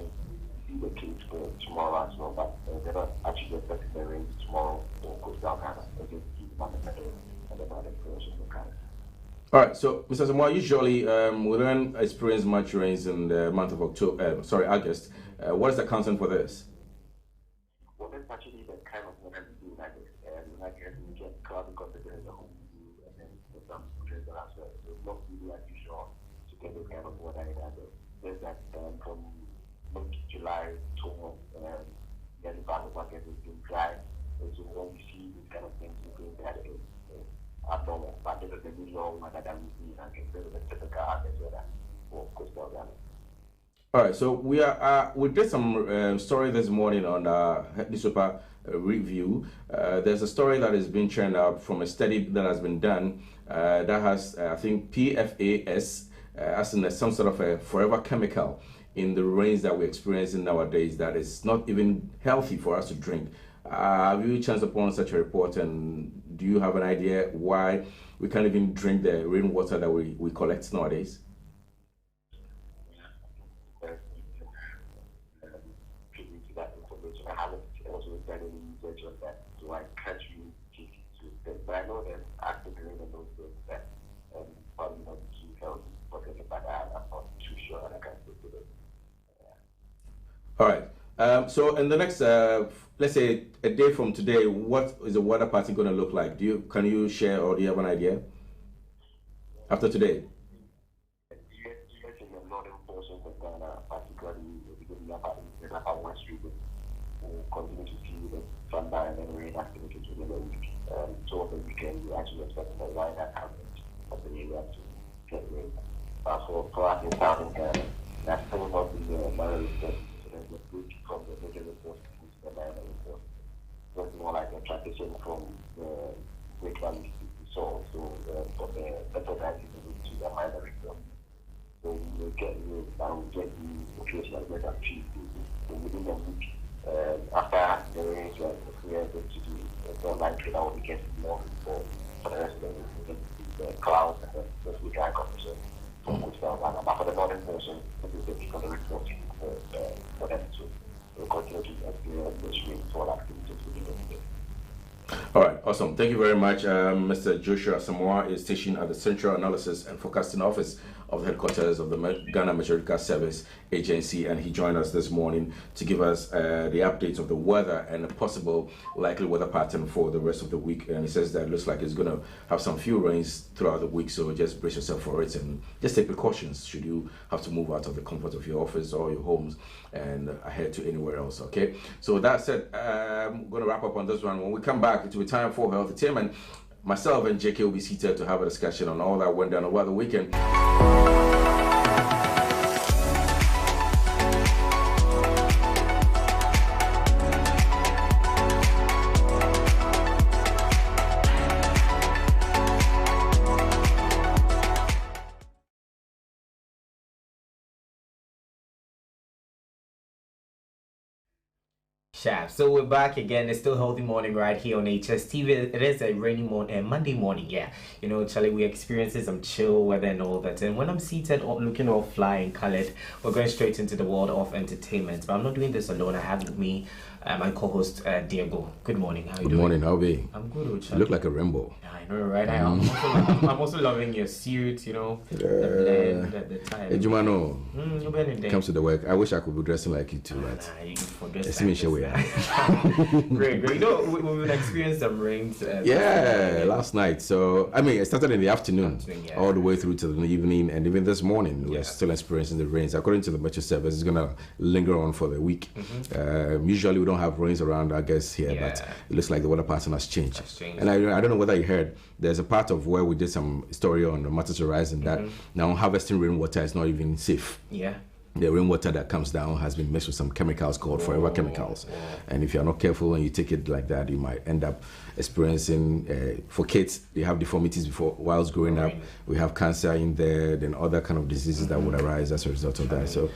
See the case for tomorrow as well, but they're not actually expecting the rain tomorrow for coastal Ghana. They just keep on the middle and the northern portion of Ghana. All right, so Mr. Asamoah, usually we don't experience much rains in the month of August. What is the content for this? Well, that's actually the kind of weather we do like this. Like we get cloudy conditions in the whole view, and then there's some drizzle as well. So it's not really unusual to get this kind of weather in August. There's that from mid-July towards the early part of August, it's been dry. And so when we see these kind of things, we think that it's abnormal. But this is the usual weather that we see, and it's the typical August weather for coastal Ghana. All right, so we did some story this morning on newspaper review. There's a story that is being churned out from a study that has been done that has, I think, PFAS, as in some sort of a forever chemical in the rains that we're experiencing nowadays that is not even healthy for us to drink. Have you chanced upon such a report, and do you have an idea why we can't even drink the rainwater that we collect nowadays? That information. I haven't also done any research on that, so I can't really take to that. But I know that after doing the those things that probably not too healthy, but I'm not too sure and I can't speak to it. All right. So in the next, let's say a day from today, what is the weather pattern going to look like? Can you share, or do you have an idea after today? Yes, in the northern portions of Ghana, particularly within the upper west region, we'll continue to see the thunder and then rain activities within the week. So over the weekend, we actually expecting a wider coverage of the area to get rain. But for us in Southern Ghana, that's still not the minor report. So there's a switch from the major report to the minor report. So it's more like a transition from the great values we saw. So from the better guidance to the minor report. So we will get the occasional weather achieved within a week. After the rains, we are able to do it's not likely that we get more for the rest of the week. The clouds and the week dry conditions. But for the northern portion, this is the peak of the report for them to continue to experience this rainfall activities within the day. All right, awesome. Thank you very much. Mr. Joshua Samoa is stationed at the Central Analysis and Forecasting Office of the headquarters of the Ghana Meteorological Service Agency, and he joined us this morning to give us the updates of the weather and a possible likely weather pattern for the rest of the week. And he says that it looks like it's going to have some few rains throughout the week, so just brace yourself for it and just take precautions should you have to move out of the comfort of your office or your homes and head to anywhere else. Okay, so that said, I'm going to wrap up on this one. When we come back, it will be time for health entertainment. Myself and JK will be seated to have a discussion on all that went down over the weekend. So we're back again. It's still Healthy Morning right here on HSTV. It is a rainy morning, Monday morning, yeah. You know, Charlie, we're experiencing some chill weather and all that. And when I'm seated, looking all fly and colored, we're going straight into the world of entertainment. But I'm not doing this alone. I have with me my co-host, Diego. Good morning. How are you doing? Good morning. How are you? I'm good, Charlie. You look like a rainbow. I know, right? I'm also loving your suit, you know, the blend, the tie. Hey, Jumano, you comes to the work. I wish I could be dressing like you too, but you forget it's me, we are. Great. You know, we've experienced some rains. Last night. So, I mean, it started in the afternoon, all the way through to the evening, and even this morning, we're still experiencing the rains. According to the Metro Service, it's going to linger on for the week. Usually, we don't have rains around, I guess, here, but it looks like the weather pattern has changed. And I don't know whether you heard, there's a part of where we did some story on the Matters Horizon that now harvesting rainwater is not even safe. Yeah. The rainwater that comes down has been mixed with some chemicals called forever chemicals. And if you're not careful and you take it like that, you might end up experiencing, for kids, they have deformities whilst growing up. We have cancer in there, then other kind of diseases that would arise as a result of that. So,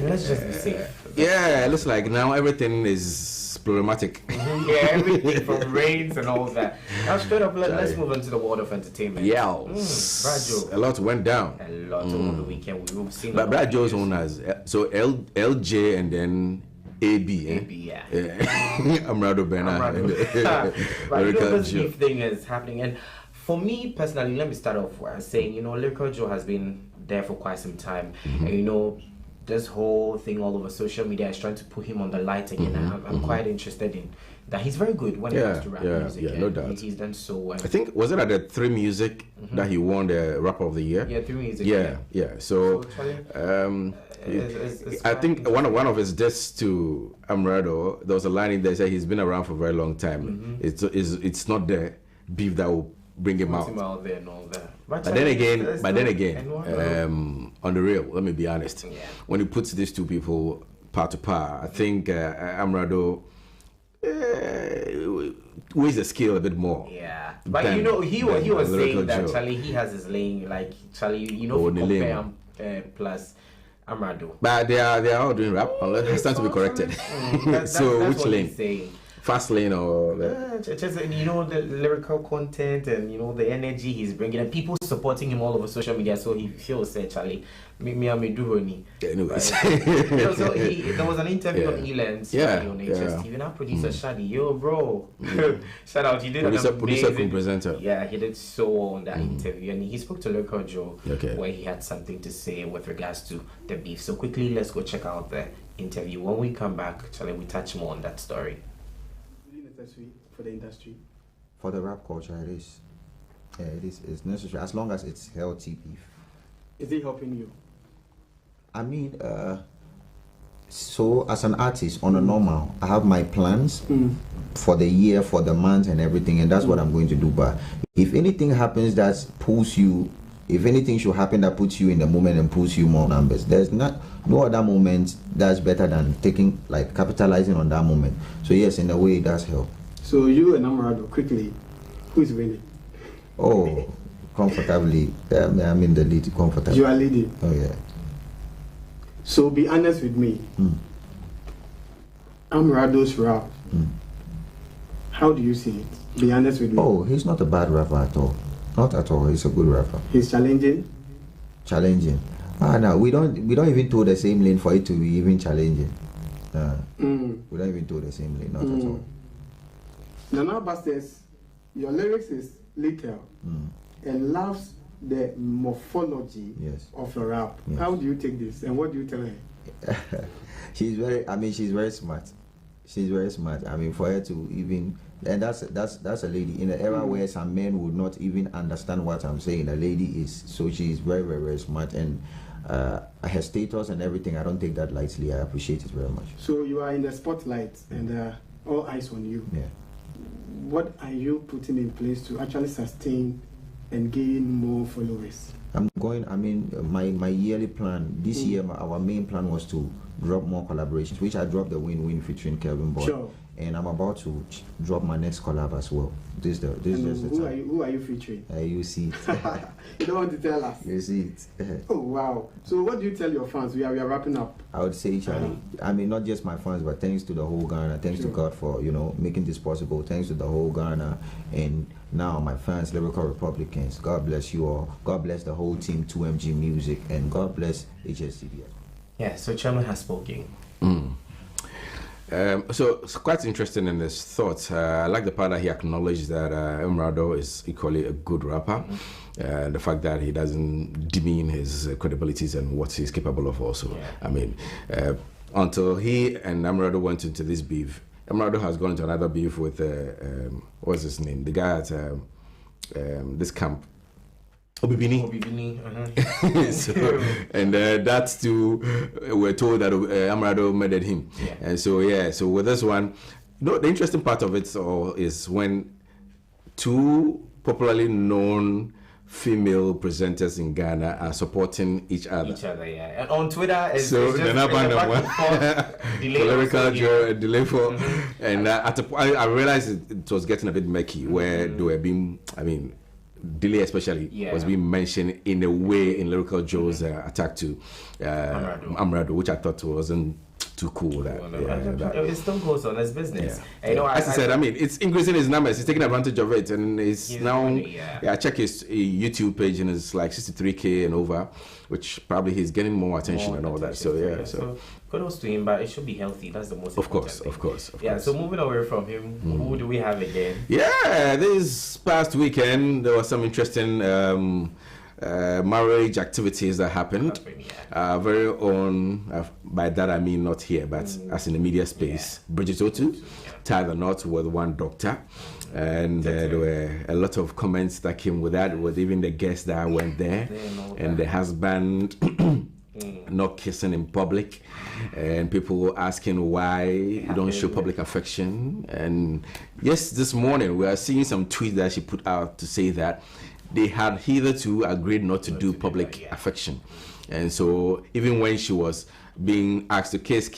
let's just be safe. It looks like now everything is problematic. Everything from rains and all that. Now, straight up, let's move on to the world of entertainment. A lot went down. A lot over the weekend. We've seen. But Brad Joe's own has LJ and then AB. Amrado Bernard. But you know, this beef thing is happening, and for me personally, let me start off by saying, you know, Lyrical Joe has been there for quite some time, and you know, this whole thing all over social media is trying to put him on the light again. I'm quite interested in that. He's very good when it comes to rap music. Yeah, no doubt. He's done so well. I think, was it at the 3 Music that he won the Rapper of the Year? Yeah, 3 Music. Yeah. So, I think one of his discs to Amrado, there was a line in there that said he's been around for a very long time. It's not the beef that will bring him out. There and all that. But then again, on the real, let me be honest. When he puts these two people par to par, I think Amrado weighs the scale a bit more. Yeah, but you know, he was saying that Charlie, he has his lane, like Charlie, you know, compare plus Amrado. But they are all doing rap. It's time to be corrected. So which lane? Fast lane or just you know, the lyrical content and you know the energy he's bringing and people supporting him all over social media, so he feels Charlie me do any. Anyways, so there was an interview on Elan's on HSTV. Now producer Shadi, yo bro, shout out, he did producer presenter. Yeah, he did so well on that interview, and he spoke to Lyrical Joe where he had something to say with regards to the beef. So quickly, let's go check out the interview. When we come back, Charlie, we touch more on that story. For the industry, for the rap culture, it is. Yeah, it is. It's necessary as long as it's healthy beef. Is it helping you? I mean, So as an artist, on a normal, I have my plans for the year, for the month and everything, and that's what I'm going to do. But if anything happens that pulls you, if anything should happen that puts you in the moment and pulls you more numbers, there's no other moment that's better than capitalizing on that moment. So yes, in a way it does help. So you and Amarado, quickly, who is winning? Oh, comfortably. I'm in the lead comfortably. You are leading. Oh yeah. So be honest with me. Amarado's rap. How do you see it? Be honest with me. Oh, he's not a bad rapper at all. Not at all. He's a good rapper. He's challenging. Challenging. No, we don't even toe the same lane for it to be even challenging. We don't even toe the same lane. Not at all. Nana Bastes, your lyrics is literal and loves the morphology of your rap. Yes. How do you take this, and what do you tell her? She's very smart. She's very smart. I mean, for her to even, and that's a lady in an era where some men would not even understand what I'm saying. A lady is, so she's very, very, very smart, and her status and everything, I don't take that lightly. I appreciate it very much. So you are in the spotlight, and all eyes on you. Yeah. What are you putting in place to actually sustain and gain more followers? My yearly plan this year, our main plan was to drop more collaborations, which I dropped the Win-Win featuring Kelvin Boy. Sure. And I'm about to drop my next collab as well. Who are you featuring? You see it. You don't want to tell us? You see it. Oh, wow. So what do you tell your fans? We are wrapping up. I would say, Charlie, not just my fans, but thanks to the whole Ghana. Thanks to God for, making this possible. Thanks to the whole Ghana. And now my fans, Lyrical Republicans. God bless you all. God bless the whole team, 2MG Music. And God bless HSTV. Yeah, so Chairman has spoken. So it's quite interesting in his thoughts. I like the part that he acknowledged that Amarado is equally a good rapper. The fact that he doesn't demean his credibilities and what he's capable of also. Yeah. Until he and Amarado went into this beef, Amarado has gone into another beef with, what's his name? The guy at this camp. Obibini. And that's too, we're told that Amarado murdered him. Yeah. And so with this one, the interesting part of it all is when two popularly known female presenters in Ghana are supporting each other. Yeah. And on Twitter, it's so just Lyrical Joe and delay for, and at the point I realized it was getting a bit murky where they were being, Delay especially was being mentioned in a way in Lyrical Joe's attack to Amarado, which I thought wasn't too cool. It still goes on as business. Yeah. As I said, it's increasing his numbers. He's taking advantage of it, and he's now. I check his YouTube page, and it's like 63K and over, which probably he's getting more attention and all that. So kudos to him, but it should be healthy. That's the most important thing. Of course. So moving away from him, who do we have again? Yeah, this past weekend there was some interesting marriage activities that happened. Very own, by that I mean not here, but as in the media space. Bridget Otu tied the knot with one doctor. And there were a lot of comments that came with that, with even the guests that went there, and the husband not kissing in public, and people asking why you don't show public affection. And yes, this morning we are seeing some tweets that she put out to say that they had hitherto agreed not to do public affection, and so even when she was being asked to kiss,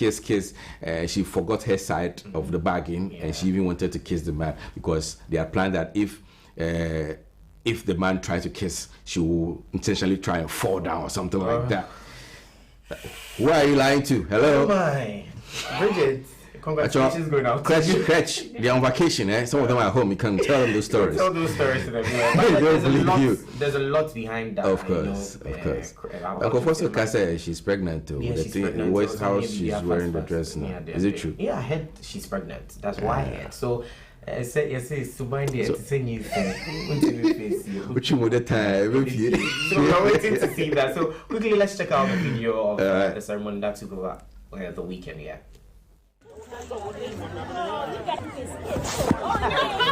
she forgot her side of the bargain, and she even wanted to kiss the man because they had planned that if the man tried to kiss, she will intentionally try and fall down or something like that. Who are you lying to? Hello? Oh my. Bridget, congratulations going out. Crutch, they're on vacation, Some of them are at home. You can tell them those stories. Tell those stories to them. There's a lot behind that. Of course. Uncle Foster Kasa, she's pregnant too. Yeah, she's pregnant. Where's how she's wearing the dress now? Is it true? Yeah, I heard she's pregnant. That's why I heard. So it's to bind it to say new thing. Which you would have time. So we're waiting to see that. So quickly, let's check out the video of the ceremony that took over the weekend.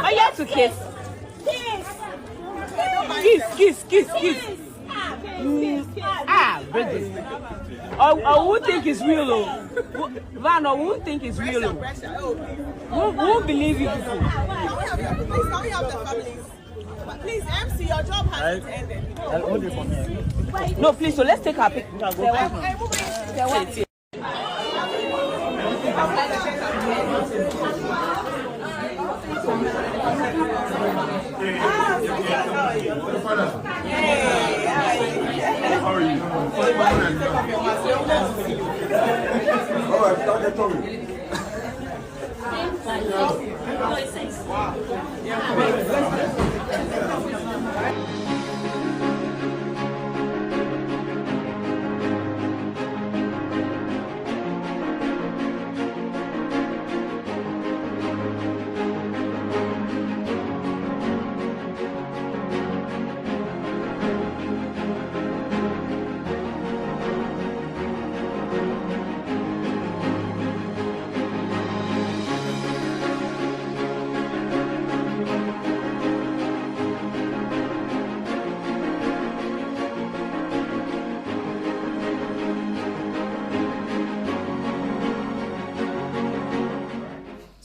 I have to kiss. Kiss. Bridget. I won't think it's real, though. Van, I won't think it's real, though. Won't believe you people. Please, MC, your job hasn't ended. No, please, so let's take our picture. How are you? All right, start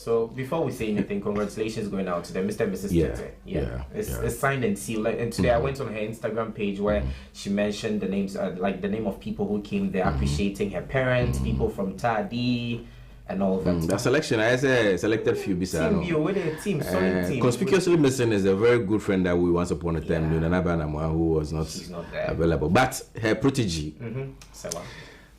So before we say anything, congratulations going out to them, Mr. and Mrs. Tete. It's signed and sealed. And today I went on her Instagram page where she mentioned the names, like the name of people who came there appreciating her parents, people from Tadi, and all that. The selection, I selected few team, solid team. Conspicuously missing is a very good friend that we once upon a time knew, Nana Banamwa, who was not available. But her protege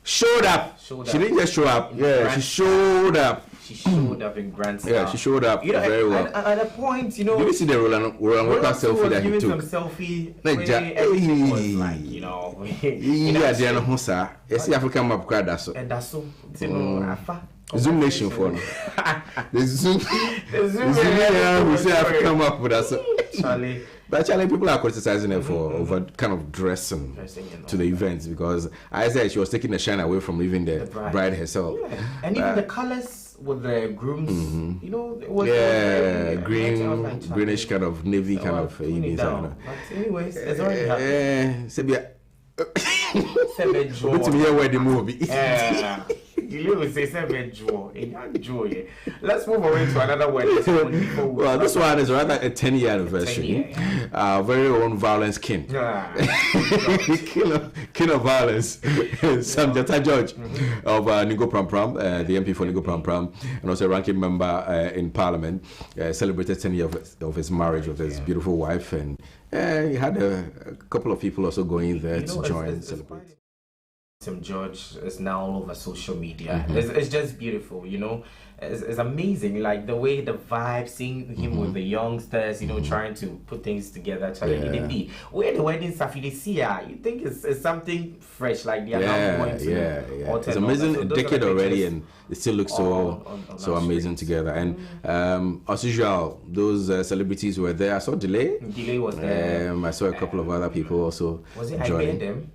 showed up. She didn't just show up. She showed up. She showed up in Grand Star. Yeah, she showed up very well. At a point, you know, did you see the Roland Walker selfie that he took? Some selfie. Everything was like, you know, it's the African map card. That's so. And that's so. You know, Zoom Nation for the Zoom. We say African map with us. Charlie. But Charlie, people are criticizing her for over kind of dressing to the events because I said she was taking the shine away from even the bride herself. Yeah. And even the colors with the grooms, you know, it was greenish kind of navy kind of But anyways, it's already happened. Wait to hear where the movie. Let's move away to another wedding. Well, this one is rather a 10-year anniversary. Very own violence king. King of violence. Samjata George of Nigo Pram Pram, the MP for Nigo Pram Pram, and also a ranking member in Parliament. Celebrated 10 years of his marriage with his beautiful wife, and he had a couple of people also going there to join and celebrate. George is now all over social media. It's just beautiful, you know. It's amazing, like the way the vibe, seeing him with the youngsters, you know, trying to put things together. Where the wedding Safidis you think it's something fresh, like they are now going to it's amazing, a decade already, and it still looks so amazing together. And as usual, those celebrities were there. I saw Delay was there. I saw a couple of other people also joining them.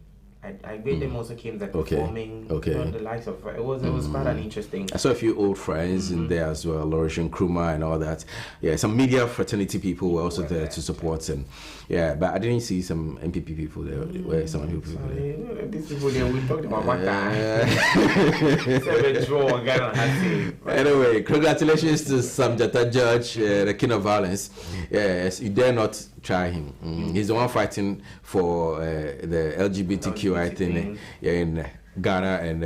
I made them also came there performing. You know, the likes of it was quite an interesting. I saw a few old friends in there as well, Laurish Nkrumah and all that. Yeah, some media fraternity people were also there to support, and but I didn't see some MPP people there. Where some people there? These people there, we talked about Anyway, congratulations to Samjata George, the king of violence. Yes, you dare not try him. He's the one fighting for the LGBTQI thing in Ghana, and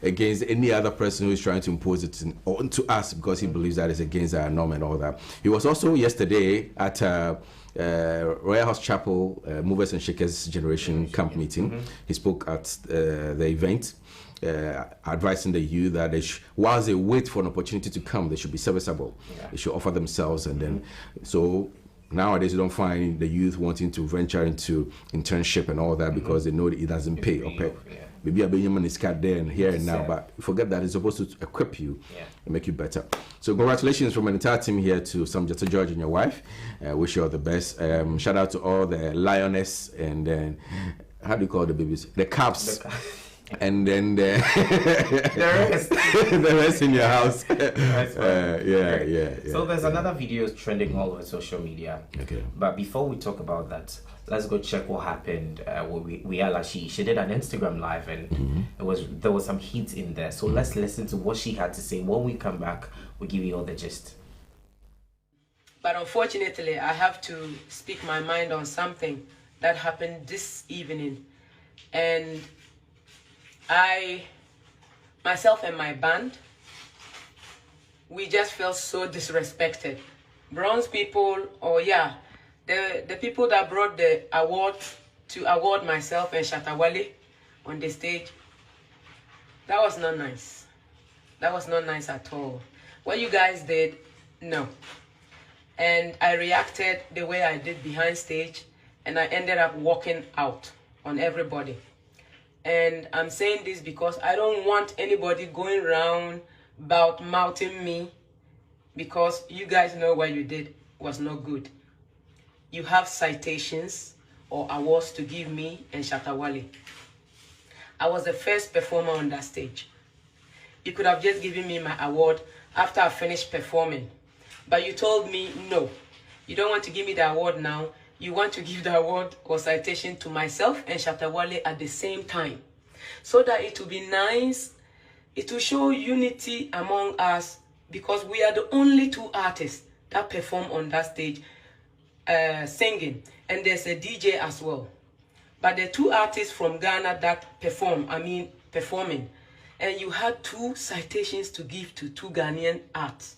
against any other person who is trying to impose it onto us because he believes that it's against our norm and all that. He was also yesterday at Royal House Chapel Movers and Shakers Generation Camp meeting. He spoke at the event. Advising the youth that whilst they wait for an opportunity to come, they should be serviceable. They should offer themselves, and then so nowadays you don't find the youth wanting to venture into internship and all that because they know that it doesn't pay or pay. Maybe a Benjamin is cut there and here and now, but forget that it's supposed to equip you and make you better. So congratulations from an entire team here to Samjata George and your wife. Wish you all the best. Shout out to all the lioness and how do you call the babies? The calves. And then the rest. the rest in your house. Yeah. So there's another video trending all over social media. Okay. But before we talk about that, let's go check what happened. She did an Instagram live, and there was some heat in there. So let's listen to what she had to say. When we come back, we'll give you all the gist. But unfortunately, I have to speak my mind on something that happened this evening. And myself and my band, we just felt so disrespected. Bronze people, the people that brought the award to award myself and Shatawale on the stage, that was not nice. That was not nice at all. What you guys did, no. And I reacted the way I did behind stage, and I ended up walking out on everybody. And I'm saying this because I don't want anybody going around about mouthing me, because you guys know what you did was not good. You have citations or awards to give me and Shatawale. I was the first performer on that stage. You could have just given me my award after I finished performing. But you told me, no, you don't want to give me the award now. You want to give the award or citation to myself and Shatawale at the same time. So that it will be nice, it will show unity among us, because we are the only two artists that perform on that stage singing. And there's a DJ as well. But the two artists from Ghana that performing. And you had two citations to give to two Ghanaian arts.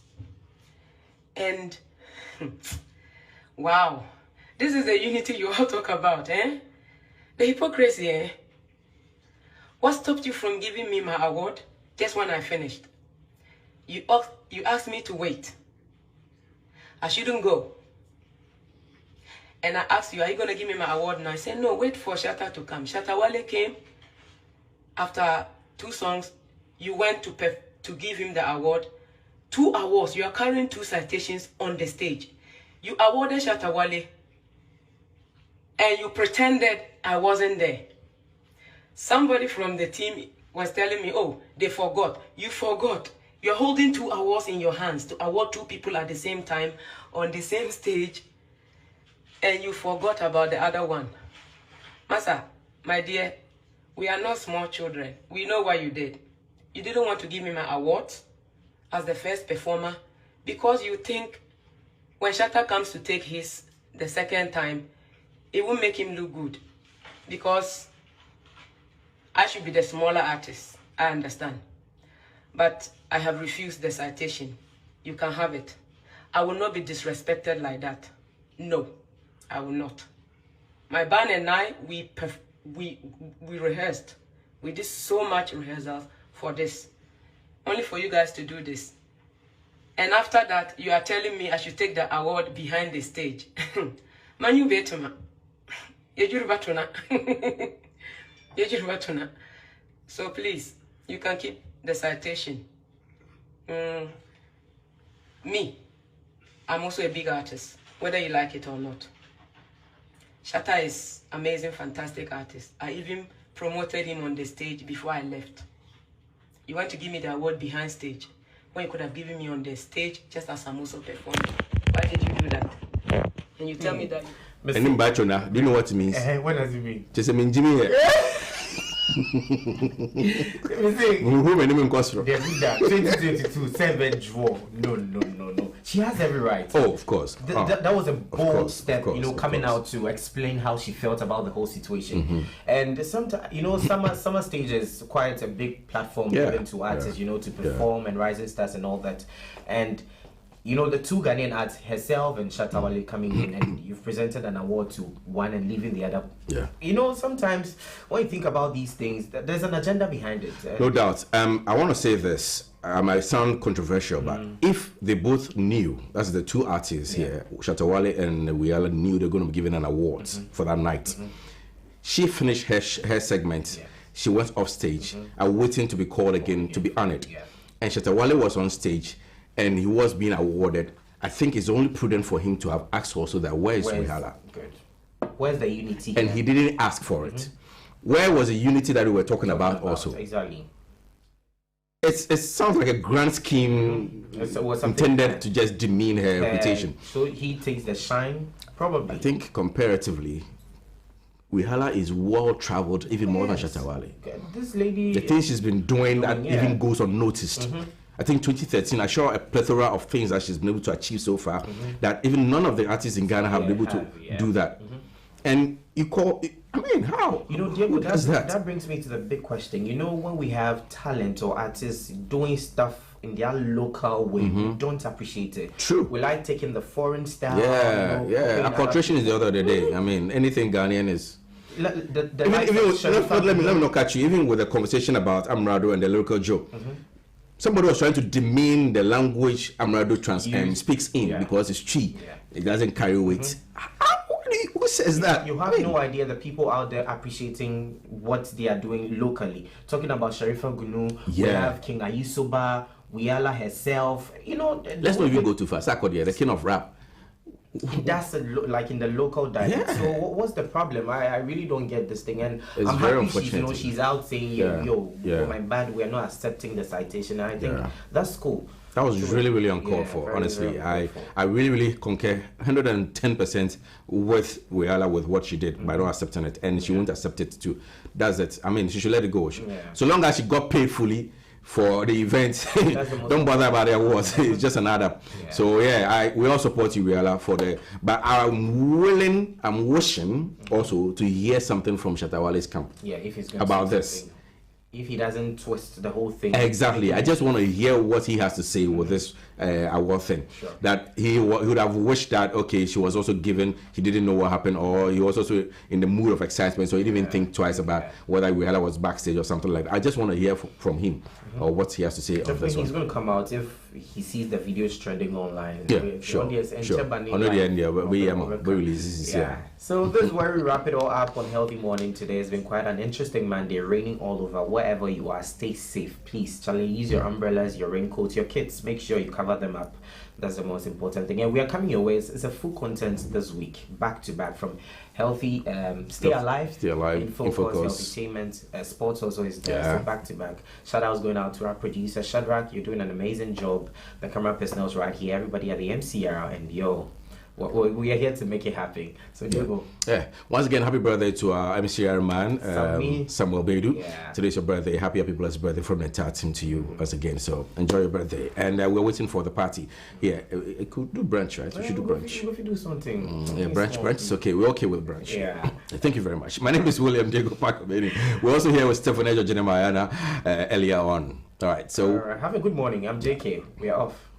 And wow, this is the unity you all talk about, eh? The hypocrisy, eh? What stopped you from giving me my award just when I finished? You asked me to wait. I shouldn't go. And I asked you, are you going to give me my award now? I said, no, wait for Shatta to come. Shatawale came. After 2 songs, you went to give him the award. 2 awards. You are carrying 2 citations on the stage. You awarded Shatawale, and you pretended I wasn't there. Somebody from the team was telling me, oh, they forgot. You forgot. You're holding 2 awards in your hands to award 2 people at the same time on the same stage, and you forgot about the other one. Masa, my dear, we are not small children. We know what you did. You didn't want to give me my awards as the first performer because you think when Shatta comes to take his the second time, it will make him look good. Because I should be the smaller artist. I understand. But I have refused the citation. You can have it. I will not be disrespected like that. No, I will not. My band and I, we rehearsed. We did so much rehearsals for this. Only for you guys to do this. And after that, you are telling me I should take the award behind the stage. Man, you better, man. So please, you can keep the citation. Me, I'm also a big artist, whether you like it or not. Shatta is amazing, fantastic artist. I even promoted him on the stage before I left. You want to give me the award behind stage, when you could have given me on the stage just as I'm also performing. Why did you do that? And you tell me that do you know what it means? What does it mean? Just mean Jimmy here. Let me see. Who my name in Costro? 2022, 7 draw. No. She has every right. Oh, of course. That was a bold step, coming out to explain how she felt about the whole situation. And sometimes, summer stage is quite a big platform given to artists, to perform and rising stars and all that. And the 2 Ghanaian artists, herself and Shatawale, coming in, and you've presented an award to one and leaving the other. Yeah. Sometimes when you think about these things, there's an agenda behind it. No doubt. I want to say this. I might sound controversial, but if they both knew, that's the 2 artists here, Shatawale and Wiala, knew they're going to be given an award for that night. She finished her segment. She went off stage, waiting to be called again to be honored. And Shatawale was on stage, and he was being awarded. I think it's only prudent for him to have asked also that where's Wihala? Good. Where's the unity? And he didn't ask for it. where was the unity that we were talking about also? Exactly. It sounds like a grand scheme intended to just demean her reputation. So he takes the shine, probably. I think comparatively, Wihala is well traveled, even more than Shatawale. This lady, the things she's been doing that even goes unnoticed. I think 2013, I saw a plethora of things that she's been able to achieve so far that even none of the artists in Ghana have been able to do that. And you call, I mean, how? You know, Diego, that brings me to the big question. You know, when we have talent or artists doing stuff in their local way, we don't appreciate it. True. We like taking the foreign style. Acculturation is the other day. I mean, anything Ghanaian is. Let me not catch you. Even with the conversation about Amrado and the local joke, somebody was trying to demean the language Amrado speaks in because it's Chi. It doesn't carry weight. Who says that? You have no idea the people out there appreciating what they are doing locally. Talking about Sharifa Gunu, we have King Ayusoba, Wiala herself. You know, let's not even go too far. Sarkodie, the king of rap. That's like in the local dialect. So what's the problem? I really don't get this thing, and it's I'm very happy she's out saying, for my band, we are not accepting the citation. And I think that's cool. That was really uncalled for. Honestly, I really concur 110% with Wiala with what she did by not accepting it, and she won't accept it too. That's it. I mean, she should let it go. So long as she got paid fully for the event, don't bother about the awards. It's just an add-up. So we all support you, Wiala, for the. But I'm wishing also to hear something from Shatawale's camp. If he's about this. If he doesn't twist the whole thing. Exactly. I just want to hear what he has to say with this award thing. That he would have wished that, she was also given, he didn't know what happened, or he was also in the mood of excitement, so he didn't even think twice about whether Wihala was backstage or something like that. I just want to hear from him or what he has to say on this one. He's going to come out if he sees the videos trending online. Sure. So this is where we wrap it all up on Healthy Morning today. It's been quite an interesting Monday, raining all over. Wherever you are, stay safe, please. Charlie, use your umbrellas, your raincoats, your kids. Make sure you cover them up. That's the most important thing. And we are coming your way. It's a full content this week, back to back, from Healthy, Stay Alive, In Focus, Healthytainment, Sports also is there, so back to back. Shout outs going out to our producer Shadrach. You're doing an amazing job. The camera personnel's right here. Everybody at the MCR, and we are here to make it happen. So Diego. Once again, happy birthday to our MCR man, Samuel Bedu. Today's your birthday. Happy blessed birthday from the entire team to you once again. So enjoy your birthday. And we're waiting for the party. It could do brunch, right? We should do brunch. We should do something. Brunch is okay. We're okay with brunch. Thank you very much. My name is William Diego Parker. We're also here with Stephen Ejo Jenemayana earlier on. All right. So have a good morning. I'm JK. We are off.